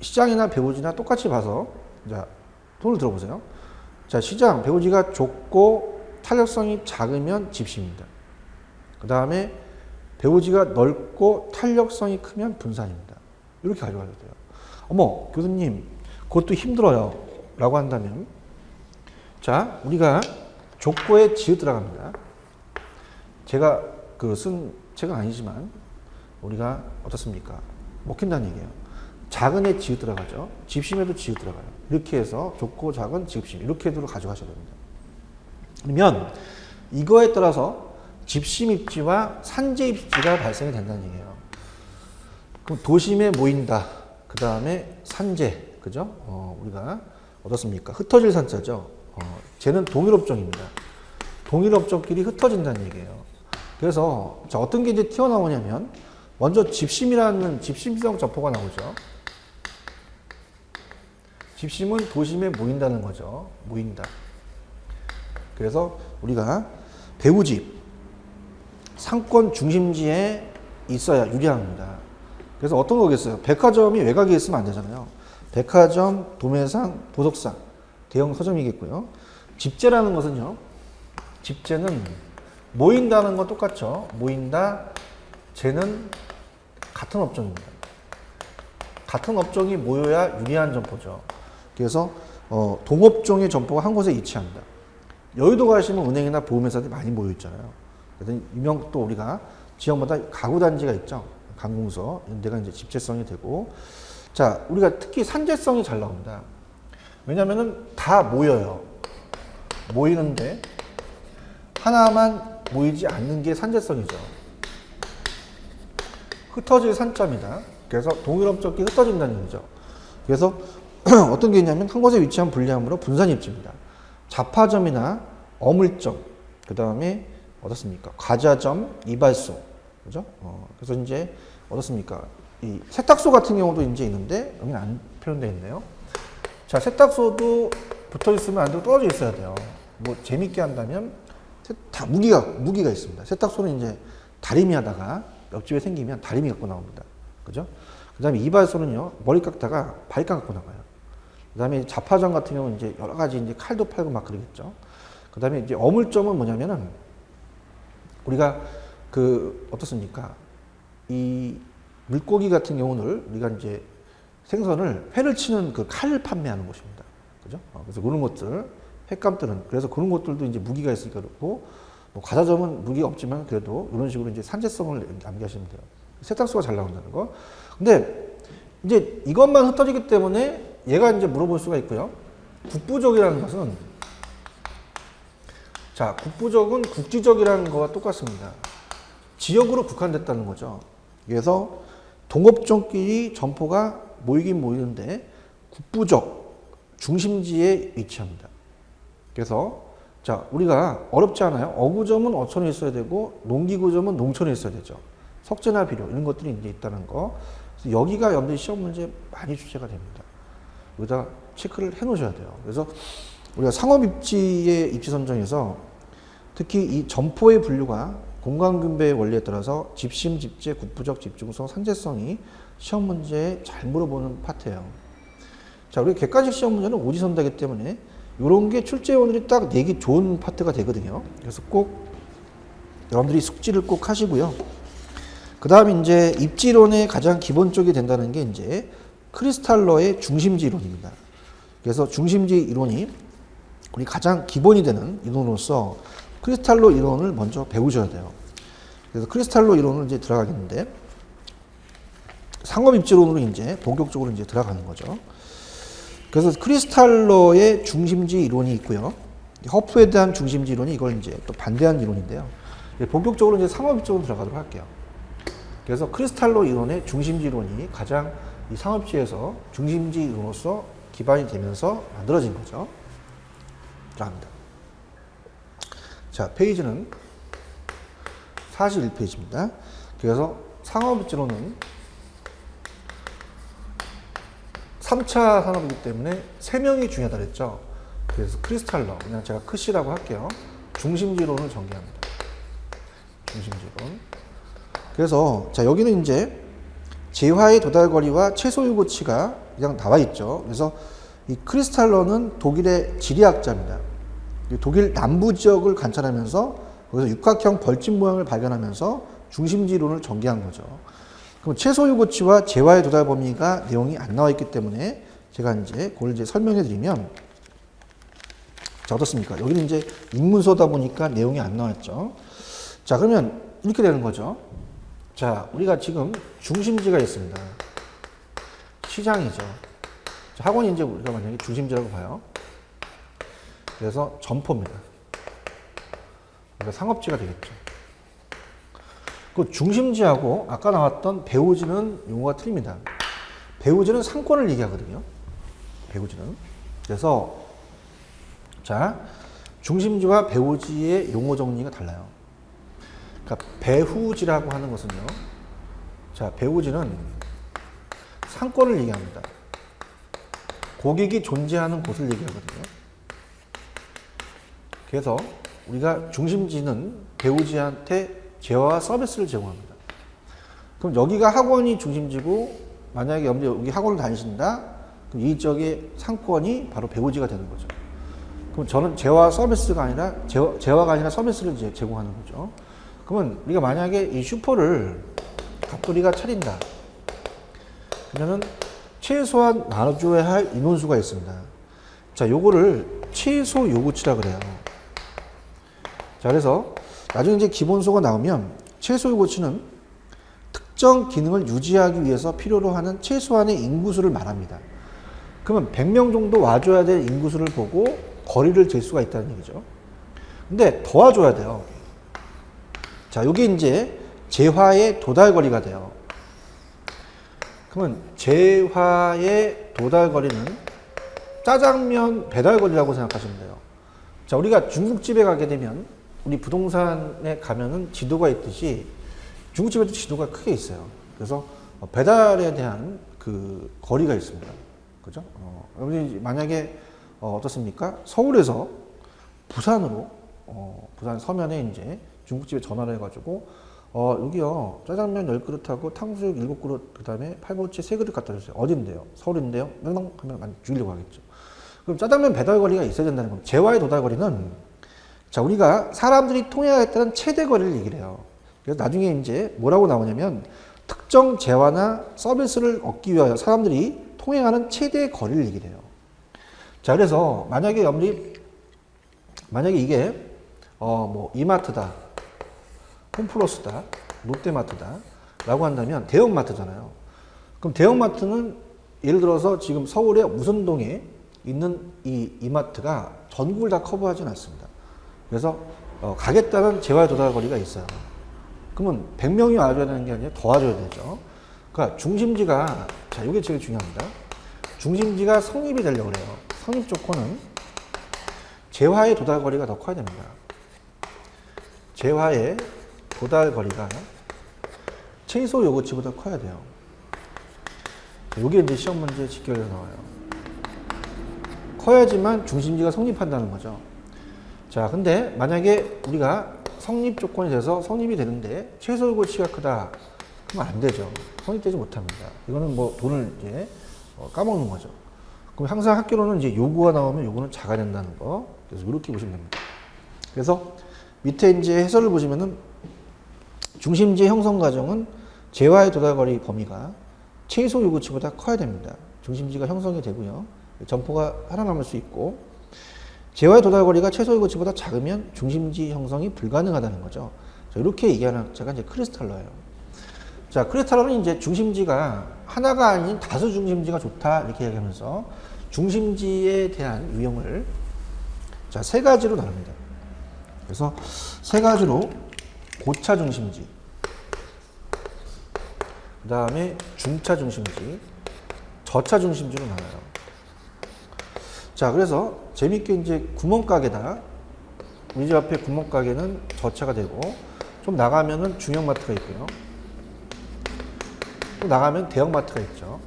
A: 시장이나 배우지나 똑같이 봐서 자, 돈을 들어보세요. 자, 시장 배우지가 좁고 탄력성이 작으면 집심입니다. 그 다음에 배우지가 넓고 탄력성이 크면 분산입니다. 이렇게 가져가야 돼요. 어머, 교수님, 그것도 힘들어요. 라고 한다면, 자, 우리가 족고에 지읒 들어갑니다. 제가 쓴 책은 아니지만, 우리가 어떻습니까? 먹힌다는 얘기예요. 작은 에 지읒 들어가죠. 집심에도 지읒 들어가요. 이렇게 해서 좁고 작은 집심, 이렇게 해도 가져가셔야 됩니다. 그러면 이거에 따라서 집심 입지와 산재 입지가 발생이 된다는 얘기예요. 그럼 도심에 모인다. 그 다음에 산재, 그죠? 우리가 어떻습니까? 흩어질 산자죠. 쟤는 동일업종입니다. 동일업종끼리 흩어진다는 얘기예요. 그래서 자, 어떤 게 이제 튀어나오냐면 먼저 집심이라는 집심성 점포가 나오죠. 집심은 도심에 모인다는 거죠. 모인다. 그래서 우리가 배우집, 상권 중심지에 있어야 유리합니다. 그래서 어떤 거겠어요? 백화점이 외곽에 있으면 안 되잖아요. 백화점, 도매상, 보석상, 대형 서점이겠고요. 집재라는 것은요. 집재는 모인다는 건 똑같죠. 모인다, 재는 같은 업종입니다. 같은 업종이 모여야 유리한 점포죠. 그래서 동업종의 점포가 한 곳에 위치합니다. 여의도 가시면 은행이나 보험회사들이 많이 모여 있잖아요. 그래서 유명 또 우리가 지역마다 가구단지가 있죠. 관공서 이런 데가 이제 집재성이 되고, 자, 우리가 특히 산재성이 잘 나옵니다. 왜냐면은 다 모여요. 모이는데 하나만 모이지 않는 게 산재성이죠. 흩어질 산자입니다. 그래서 동일업종끼리 흩어진다는 얘기죠. 그래서 어떤 게 있냐면 한 곳에 위치한 불리함으로 분산입지입니다. 잡화점이나 어물점, 그 다음에 어떻습니까? 과자점, 이발소, 그죠? 그래서 이제 어떻습니까? 이 세탁소 같은 경우도 이제 있는데 여기는 안 표현되어 있네요. 자, 세탁소도 붙어 있으면 안 되고 떨어져 있어야 돼요. 뭐 재밌게 한다면 다 무기가 있습니다. 세탁소는 이제 다리미 하다가 옆집에 생기면 다리미 갖고 나옵니다. 그죠? 그 다음에 이발소는요, 머리 깎다가 바리깡 갖고 나가요. 그 다음에 잡화점 같은 경우는 이제 여러 가지 이제 칼도 팔고 막 그러겠죠. 그 다음에 이제 어물점은 뭐냐면은 우리가 어떻습니까? 이 물고기 같은 경우는 우리가 이제 생선을 회를 치는 그 칼을 판매하는 곳입니다. 그죠? 그래서 그런 것들, 횟감들은 그래서 그런 것들도 이제 무기가 있으니까 그렇고, 뭐 과자점은 무기가 없지만 그래도 이런 식으로 이제 산재성을 암기하시면 돼요. 세탁소가 잘 나온다는 거. 근데 이제 이것만 흩어지기 때문에 얘가 이제 물어볼 수가 있고요. 국부적이라는 것은, 자, 국부적은 국지적이라는 거와 똑같습니다. 지역으로 국한됐다는 거죠. 그래서 동업종끼리 점포가 모이긴 모이는데 국부적 중심지에 위치합니다. 그래서 자, 우리가 어렵지 않아요. 어구점은 어촌에 있어야 되고 농기구점은 농촌에 있어야 되죠. 석재나 비료 이런 것들이 이제 있다는 거. 그래서 여기가 여러분들 시험 문제 많이 출제가 됩니다. 여기다 체크를 해 놓으셔야 돼요. 그래서 우리가 상업입지의 입지 선정에서 특히 이 점포의 분류가 공간분배의 원리에 따라서 집심, 집재, 국부적, 집중성, 산재성이 시험 문제에 잘 물어보는 파트예요. 자, 우리 객관식 시험 문제는 오지선다기 때문에 이런 게 출제원들이 딱 내기 좋은 파트가 되거든요. 그래서 꼭 여러분들이 숙지를 꼭 하시고요. 그 다음에 이제 입지론의 가장 기본적이 된다는 게 이제 크리스탈러의 중심지 이론입니다. 그래서 중심지 이론이 우리 가장 기본이 되는 이론으로서 크리스탈러 이론을 먼저 배우셔야 돼요. 그래서 크리스탈러 이론을 이제 들어가겠는데 상업 입지론으로 이제 본격적으로 이제 들어가는 거죠. 그래서 크리스탈러의 중심지 이론이 있고요. 허프에 대한 중심지 이론이 이걸 이제 또 반대한 이론인데요. 본격적으로 이제 상업 입지론으로 들어가도록 할게요. 그래서 크리스탈로 이론의 중심지 이론이 가장 이 상업지에서 중심지 이론으로서 기반이 되면서 만들어진 거죠. 합니다. 자, 페이지는 41페이지입니다. 그래서 상업지로는 3차 산업이기 때문에 3명이 중요하다 그랬죠. 그래서 크리스탈러, 그냥 제가 크시라고 할게요. 중심지론을 전개합니다. 중심지론. 그래서 자, 여기는 이제 재화의 도달거리와 최소 요구치가 그냥 나와 있죠. 그래서 이 크리스탈러는 독일의 지리학자입니다. 독일 남부 지역을 관찰하면서 거기서 육각형 벌집 모양을 발견하면서 중심지론을 전개한 거죠. 그럼 최소 요구치와 재화의 도달 범위가 내용이 안 나와 있기 때문에 제가 이제 그걸 이제 설명해 드리면, 자, 어떻습니까? 여기는 이제 인문서다 보니까 내용이 안 나왔죠. 자, 그러면 이렇게 되는 거죠. 자, 우리가 지금 중심지가 있습니다. 시장이죠. 자, 학원이 이제 우리가 만약에 중심지라고 봐요. 그래서 점포입니다. 그러니까 상업지가 되겠죠. 그 중심지하고 아까 나왔던 배후지는 용어가 틀립니다. 배후지는 상권을 얘기하거든요. 배후지는. 그래서 자, 중심지와 배후지의 용어 정리가 달라요. 그러니까 배후지라고 하는 것은요. 자, 배후지는 상권을 얘기합니다. 고객이 존재하는 곳을 얘기하거든요. 그래서 우리가 중심지는 배후지한테 재화와 서비스를 제공합니다. 그럼 여기가 학원이 중심지고 만약에 여기 학원을 다니신다? 그럼 이 지역의 상권이 바로 배후지가 되는 거죠. 그럼 저는 재화 서비스가 아니라 재화가 아니라 서비스를 이제 제공하는 거죠. 그러면 우리가 만약에 이 슈퍼를 갑돌이가 차린다. 그러면은 최소한 나눠줘야 할 인원수가 있습니다. 자, 요거를 최소 요구치라 그래요. 자, 그래서 나중에 이제 기본소가 나오면 최소 요구치는 특정 기능을 유지하기 위해서 필요로 하는 최소한의 인구수를 말합니다. 그러면 100명 정도 와줘야 될 인구수를 보고 거리를 잴 수가 있다는 얘기죠. 근데 더 와줘야 돼요. 자, 요게 이제 재화의 도달거리가 돼요. 그러면 재화의 도달거리는 짜장면 배달거리라고 생각하시면 돼요. 자, 우리가 중국집에 가게 되면 우리 부동산에 가면은 지도가 있듯이 중국집에도 지도가 크게 있어요. 그래서 배달에 대한 그 거리가 있습니다. 그죠? 여러분이 만약에 어떻습니까? 서울에서 부산으로 부산 서면에 이제 중국집에 전화를 해가지고 여기요 짜장면 10그릇하고 탕수육 7그릇 그 다음에 팔보채 3그릇 갖다 주세요. 어딘데요? 서울인데요? 명 하면 주려고 하겠죠. 그럼 짜장면 배달 거리가 있어야 된다는 겁니다. 재화의 도달 거리는 자, 우리가 사람들이 통행하겠다는 최대 거리를 얘기를 해요. 그래서 나중에 이제 뭐라고 나오냐면 특정 재화나 서비스를 얻기 위하여 사람들이 통행하는 최대 거리를 얘기를 해요. 자, 그래서 만약에 이게 뭐 이마트다, 홈플러스다, 롯데마트다 라고 한다면 대형마트잖아요. 그럼 대형마트는 예를 들어서 지금 서울의 우선동에 있는 이 이마트가 전국을 다 커버하지는 않습니다. 그래서 가겠다는 재화의 도달 거리가 있어요. 그러면 100명이 와줘야 되는 게 아니라 더 와줘야 되죠. 그러니까 중심지가, 자, 이게 제일 중요합니다. 중심지가 성립이 되려고 그래요. 성립 조건은 재화의 도달 거리가 더 커야 됩니다. 재화의 도달 거리가 최소 요구치보다 커야 돼요. 이게 이제 시험 문제 직결에서 나와요. 커야지만 중심지가 성립한다는 거죠. 자, 근데 만약에 우리가 성립 조건이 돼서 성립이 되는데 최소 요구치가 크다. 그러면 안 되죠. 성립되지 못합니다. 이거는 뭐 돈을 이제 까먹는 거죠. 그럼 항상 학교로는 이제 요구가 나오면 요구는 작아야 된다는 거. 그래서 이렇게 보시면 됩니다. 그래서 밑에 이제 해설을 보시면은 중심지의 형성 과정은 재화의 도달거리 범위가 최소 요구치보다 커야 됩니다. 중심지가 형성이 되고요. 점포가 살아남을 수 있고, 재화의 도달거리가 최소 요구치보다 작으면 중심지 형성이 불가능하다는 거죠. 자, 이렇게 얘기하는 학자가 이제 크리스탈러예요. 자, 크리스탈러는 이제 중심지가 하나가 아닌 다수 중심지가 좋다 이렇게 얘기하면서 중심지에 대한 유형을 자, 3가지로 나눕니다. 그래서 3가지로 고차 중심지, 그 다음에 중차 중심지, 저차 중심지로 나눠요. 자, 그래서 재밌게 이제 구멍가게다. 우리 집 앞에 구멍가게는 저차가 되고, 좀 나가면은 중형마트가 있고요. 또 나가면 대형마트가 있죠.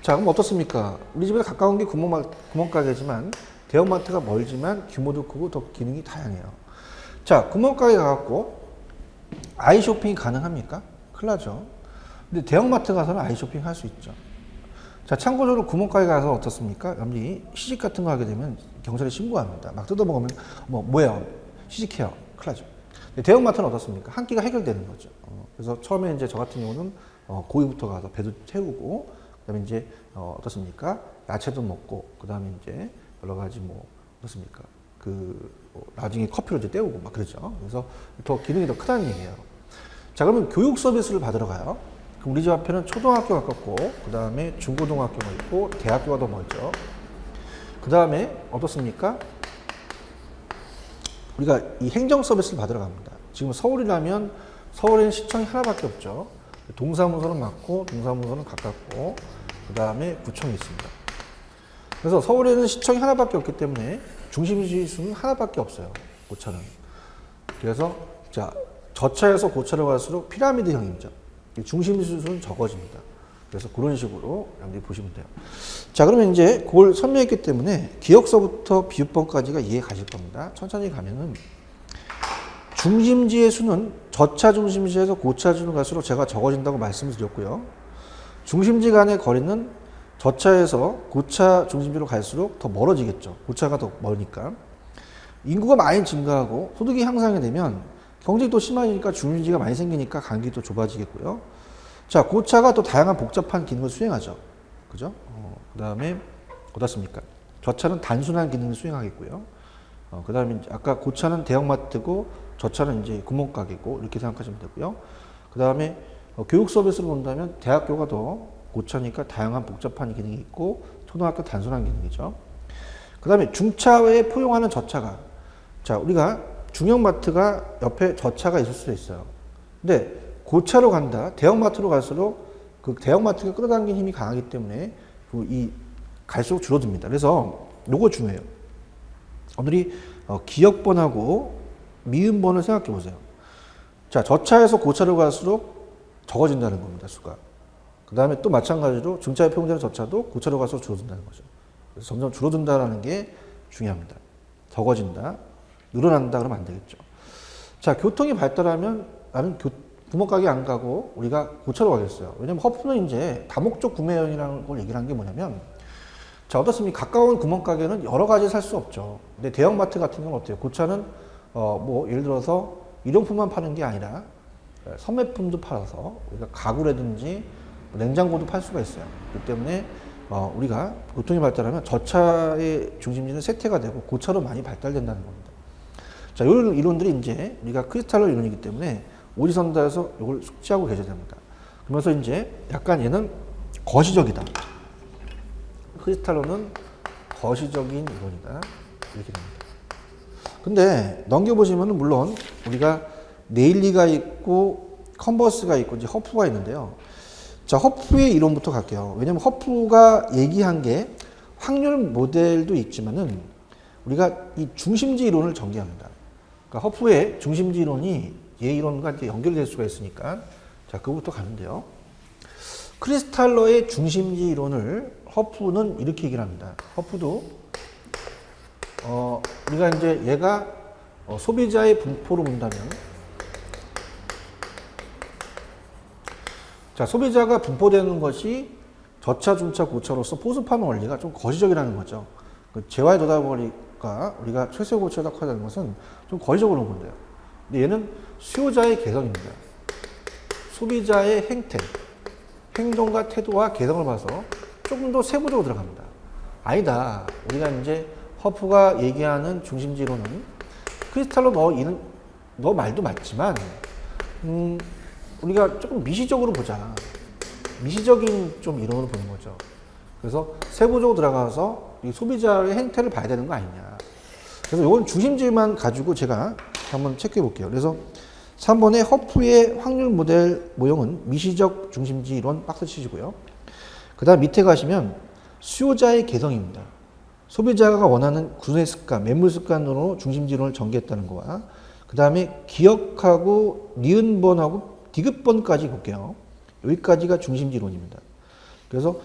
A: 자, 그럼 어떻습니까? 우리 집에 가까운 게 구멍가게지만 대형마트가 멀지만 규모도 크고 더 기능이 다양해요. 자, 구멍가게 가갖고 아이쇼핑이 가능합니까? 큰일 나죠. 근데 대형마트 가서는 아이쇼핑 할 수 있죠. 자, 참고적으로 구멍가게 가서 어떻습니까? 여러분들이 시식 같은 거 하게 되면 경찰에 신고합니다. 막 뜯어먹으면 뭐예요? 시식해요. 큰일 나죠. 대형마트는 어떻습니까? 한 끼가 해결되는 거죠. 그래서 처음에 이제 저 같은 경우는 고기부터 가서 배도 채우고, 그 다음에 이제 어떻습니까? 야채도 먹고, 그 다음에 이제 여러 가지 어떻습니까? 나중에 커피로 이제 때우고 막 그러죠. 그래서 더 기능이 더 크다는 얘기예요. 자, 그러면 교육 서비스를 받으러 가요. 그럼 우리 집 앞에는 초등학교 가깝고, 그 다음에 중고등학교가 있고, 대학교가 더 멀죠. 그 다음에 어떻습니까? 우리가 이 행정 서비스를 받으러 갑니다. 지금 서울이라면 서울에는 시청이 하나밖에 없죠. 동사무소는 많고, 동사무소는 가깝고, 그 다음에 구청이 있습니다. 그래서 서울에는 시청이 하나밖에 없기 때문에 중심지 수는 하나밖에 없어요. 고차는. 그래서 자, 저차에서 고차로 갈수록 피라미드형이죠. 중심지 수는 적어집니다. 그래서 그런 식으로 여러분들이 보시면 돼요. 자, 그러면 이제 그걸 설명했기 때문에 기억서부터 비유법까지가 이해 가실 겁니다. 천천히 가면은 중심지의 수는 저차 중심지에서 고차 중으로 갈수록 제가 적어진다고 말씀을 드렸고요. 중심지 간의 거리는 저차에서 고차 중심지로 갈수록 더 멀어지겠죠. 고차가 더 멀으니까. 인구가 많이 증가하고 소득이 향상이 되면 경쟁이 또 심해지니까 중심지가 많이 생기니까 간격이 또 좁아지겠고요. 자, 고차가 또 다양한 복잡한 기능을 수행하죠. 그죠? 그 다음에 어떻습니까? 저차는 단순한 기능을 수행하겠고요. 그 다음에 아까 고차는 대형마트고 저차는 이제 구멍가게고 이렇게 생각하시면 되고요. 그 다음에 교육 서비스를 본다면 대학교가 더 고차니까 다양한 복잡한 기능이 있고 초등학교 단순한 기능이죠. 그 다음에 중차에 포용하는 저차가, 자, 우리가 중형마트가 옆에 저차가 있을 수도 있어요. 근데 고차로 간다, 대형마트로 갈수록 그 대형마트가 끌어당긴 힘이 강하기 때문에 갈수록 줄어듭니다. 그래서 요거 중요해요. 오늘이 기역번하고 미음번을 생각해 보세요. 자, 저차에서 고차로 갈수록 적어진다는 겁니다, 수가. 그 다음에 또 마찬가지로 중차에 포용되는 저차도 고차로 갈수록 줄어든다는 거죠. 그래서 점점 줄어든다는 게 중요합니다. 적어진다, 늘어난다 그러면 안 되겠죠. 자, 교통이 발달하면 나는 구멍가게 안 가고 우리가 고차로 가겠어요. 왜냐면 허프는 이제 다목적 구매형이라는 걸 얘기를 한 게 뭐냐면, 자, 어떻습니까? 가까운 구멍가게는 여러 가지 살 수 없죠. 근데 대형마트 같은 경우는 어때요? 고차는 예를 들어서 일용품만 파는 게 아니라 소매품도 팔아서 우리가 가구라든지 냉장고도 팔 수가 있어요. 그렇기 때문에 우리가 교통이 발달하면 저차의 중심지는 쇠퇴가 되고 고차로 많이 발달된다는 겁니다. 자, 이런 이론들이 이제 우리가 크리스탈로 이론이기 때문에 오지선다에서 이걸 숙지하고 계셔야 됩니다. 그러면서 이제 약간 얘는 거시적이다. 크리스탈로는 거시적인 이론이다. 이렇게 됩니다. 근데 넘겨보시면은 물론 우리가 네일리가 있고 컨버스가 있고 이제 허프가 있는데요. 자, 허프의 이론부터 갈게요. 왜냐면 허프가 얘기한 게 확률 모델도 있지만은 우리가 이 중심지 이론을 전개합니다. 그러니까 허프의 중심지 이론이 얘 이론과 이제 연결될 수가 있으니까 자, 그거부터 가는데요. 크리스탈러의 중심지 이론을 허프는 이렇게 얘기를 합니다. 허프도 우리가 이제 얘가 소비자의 분포로 본다면, 자, 소비자가 분포되는 것이 저차, 중차, 고차로서 포섭하는 원리가 좀 거시적이라는 거죠. 그 재화의 도달거리가 우리가 최소 고차에다 커야 것은 좀 거시적으로 본 건데요. 근데 얘는 수요자의 개성입니다. 소비자의 행태, 행동과 태도와 개성을 봐서 조금 더 세부적으로 들어갑니다. 아니다. 우리가 이제 허프가 얘기하는 중심지로는 크리스탈로 너 말도 맞지만 우리가 조금 미시적으로 보자. 미시적인 좀 이론을 보는 거죠. 그래서 세부적으로 들어가서 이 소비자의 행태를 봐야 되는 거 아니냐. 그래서 이건 중심지만 가지고 제가 한번 체크해 볼게요. 그래서 3번에 허프의 확률 모델 모형은 미시적 중심지 이론 박스 치시고요. 그 다음 밑에 가시면 수요자의 개성입니다. 소비자가 원하는 구매 습관, 매물 습관으로 중심지 이론을 전개했다는 거와 그 다음에 기억하고 니은번하고 디귿번까지 볼게요. 여기까지가 중심지 이론입니다. 그래서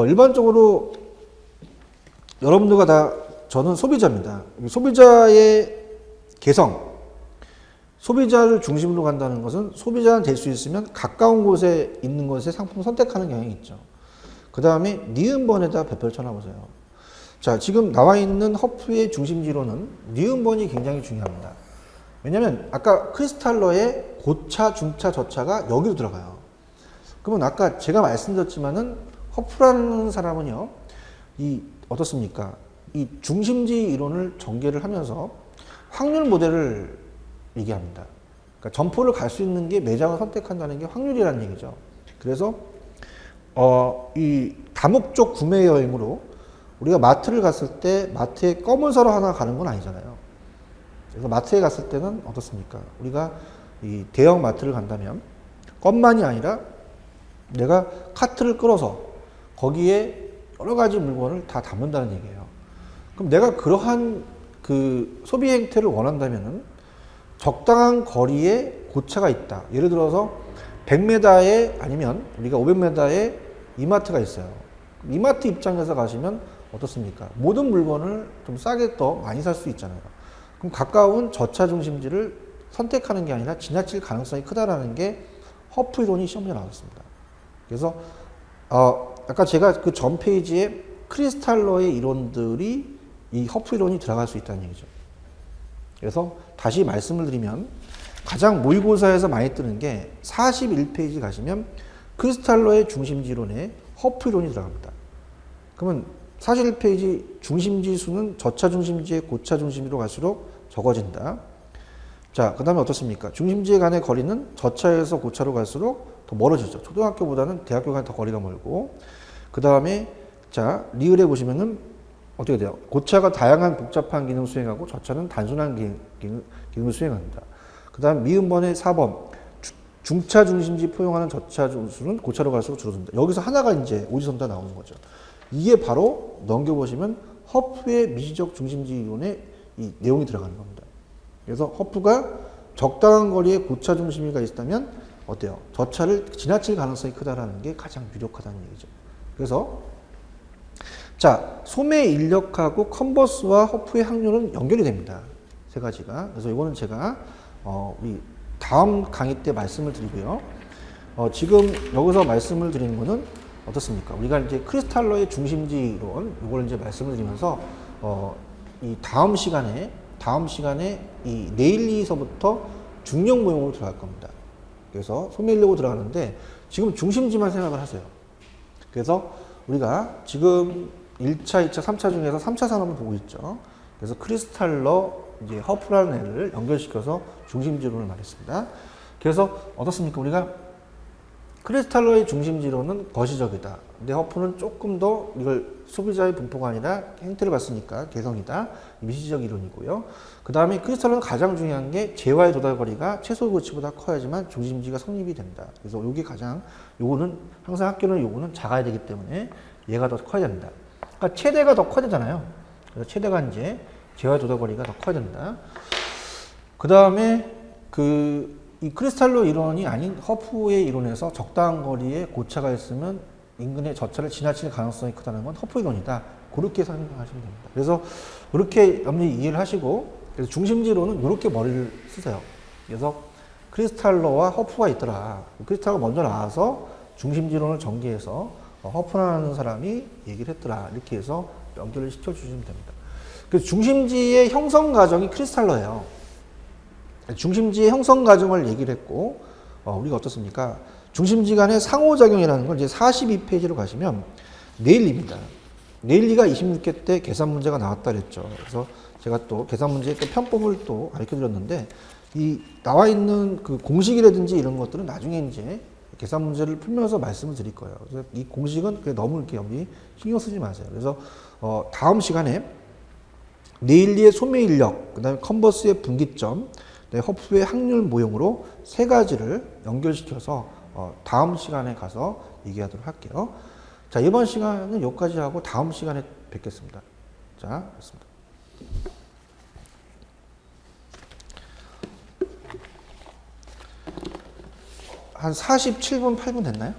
A: 일반적으로 여러분들과 다 저는 소비자입니다. 소비자의 개성, 소비자를 중심으로 간다는 것은 소비자가 될 수 있으면 가까운 곳에 있는 것에 상품을 선택하는 경향이 있죠. 그 다음에 니은번에다 별표를 쳐놔보세요. 자, 지금 나와 있는 허프의 중심지로는 니은번이 굉장히 중요합니다. 왜냐면 아까 크리스탈러의 고차, 중차, 저차가 여기로 들어가요. 그러면 아까 제가 말씀드렸지만은 허프라는 사람은요, 어떻습니까? 이 중심지 이론을 전개를 하면서 확률 모델을 얘기합니다. 그러니까 점포를 갈 수 있는 게 매장을 선택한다는 게 확률이라는 얘기죠. 그래서 이 다목적 구매 여행으로 우리가 마트를 갔을 때 마트에 껌을 사러 하나 가는 건 아니잖아요. 그래서 마트에 갔을 때는 어떻습니까? 우리가 이 대형 마트를 간다면 껌만이 아니라 내가 카트를 끌어서 거기에 여러 가지 물건을 다 담는다는 얘기예요. 그럼 내가 그러한 그 소비 행태를 원한다면은 적당한 거리에 고차가 있다. 예를 들어서 100m에 아니면 우리가 500m에 이마트가 있어요. 이마트 입장에서 가시면 어떻습니까? 모든 물건을 좀 싸게 더 많이 살 수 있잖아요. 그럼 가까운 저차 중심지를 선택하는 게 아니라 지나칠 가능성이 크다라는 게 허프 이론이 시험에 나왔습니다. 그래서 아까 제가 그 전 페이지에 크리스탈러의 이론들이 이 허프 이론이 들어갈 수 있다는 얘기죠. 그래서 다시 말씀을 드리면 가장 모의고사에서 많이 뜨는 게 41페이지 가시면 크리스탈러의 중심지 이론에 허프 이론이 들어갑니다. 그러면 41페이지 중심지 수는 저차 중심지에 고차 중심지로 갈수록 적어진다. 자, 그 다음에 어떻습니까? 중심지 간의 거리는 저차에서 고차로 갈수록 더 멀어지죠. 초등학교보다는 대학교 간 더 거리가 멀고. 그 다음에 자, 리을에 보시면은 어떻게 돼요? 고차가 다양한 복잡한 기능을 수행하고 저차는 단순한 기능을 수행합니다. 그 다음 미음번의 4번. 중차 중심지 포용하는 저차 수는 고차로 갈수록 줄어든다. 여기서 하나가 이제 오지선다 나오는 거죠. 이게 바로 넘겨보시면 허프의 미시적 중심지 이론의 이 내용이 들어가는 겁니다. 그래서 허프가 적당한 거리에 고차 중심지가 있다면 어때요? 저차를 지나칠 가능성이 크다라는 게 가장 유력하다는 얘기죠. 그래서 자, 소매 인력하고 컨버스와 허프의 확률은 연결이 됩니다. 세 가지가. 그래서 이거는 제가 우리 다음 강의 때 말씀을 드리고요. 지금 여기서 말씀을 드리는 거는 어떻습니까? 우리가 이제 크리스탈러의 중심지 이론, 이걸 이제 말씀을 드리면서 이 다음 시간에 이 내일리서부터 중력 모형으로 들어갈 겁니다. 그래서 소매 인력으로 들어가는데 지금 중심지만 생각을 하세요. 그래서 우리가 지금 1차, 2차, 3차 중에서 3차 산업을 보고 있죠. 그래서 크리스탈러, 이제 허프라는 애를 연결시켜서 중심지론을 말했습니다. 그래서 어떻습니까? 우리가 크리스탈러의 중심지론은 거시적이다. 근데 허프는 조금 더 이걸 소비자의 분포가 아니라 행태를 봤으니까 개성이다. 미시적 이론이고요. 그 다음에 크리스탈러는 가장 중요한 게 재와의 도달거리가 최소 거치보다 커야지만 중심지가 성립이 된다. 그래서 요게 가장, 요거는 항상 학교는 요거는 작아야 되기 때문에 얘가 더 커야 된다. 그러니까 최대가 더 커야 되잖아요. 그래서 최대가 이제 재와의 도달거리가 더 커야 된다. 그 다음에 이 크리스탈러 이론이 아닌 허프의 이론에서 적당한 거리에 고차가 있으면 인근의 저차를 지나칠 가능성이 크다는 건 허프 이론이다. 그렇게 설명하시면 됩니다. 그래서 그렇게 염리 이해를 하시고, 그래서 중심지론은 이렇게 머리를 쓰세요. 그래서 크리스탈러와 허프가 있더라. 크리스탈러가 먼저 나와서 중심지론을 전개해서 허프라는 사람이 얘기를 했더라. 이렇게 해서 연결을 시켜주시면 됩니다. 그래서 중심지의 형성 과정이 크리스탈러예요. 중심지의 형성 과정을 얘기를 했고, 우리가 어떻습니까? 중심지 간의 상호작용이라는 걸 이제 42페이지로 가시면 네일리입니다. 네일리가 26회 때 계산 문제가 나왔다 그랬죠. 그래서 제가 또 계산 문제의 또 편법을 또 가르쳐 드렸는데, 이 나와 있는 그 공식이라든지 이런 것들은 나중에 이제 계산 문제를 풀면서 말씀을 드릴 거예요. 그래서 이 공식은 너무 이렇게 여기 신경 쓰지 마세요. 그래서 다음 시간에 네일리의 소매 인력, 그 다음에 컨버스의 분기점, 네, 흡수의 확률 모형으로 세 가지를 연결시켜서 다음 시간에 가서 얘기하도록 할게요. 자, 이번 시간은 여기까지 하고 다음 시간에 뵙겠습니다. 자, 됐습니다. 한 47분, 8분 됐나요?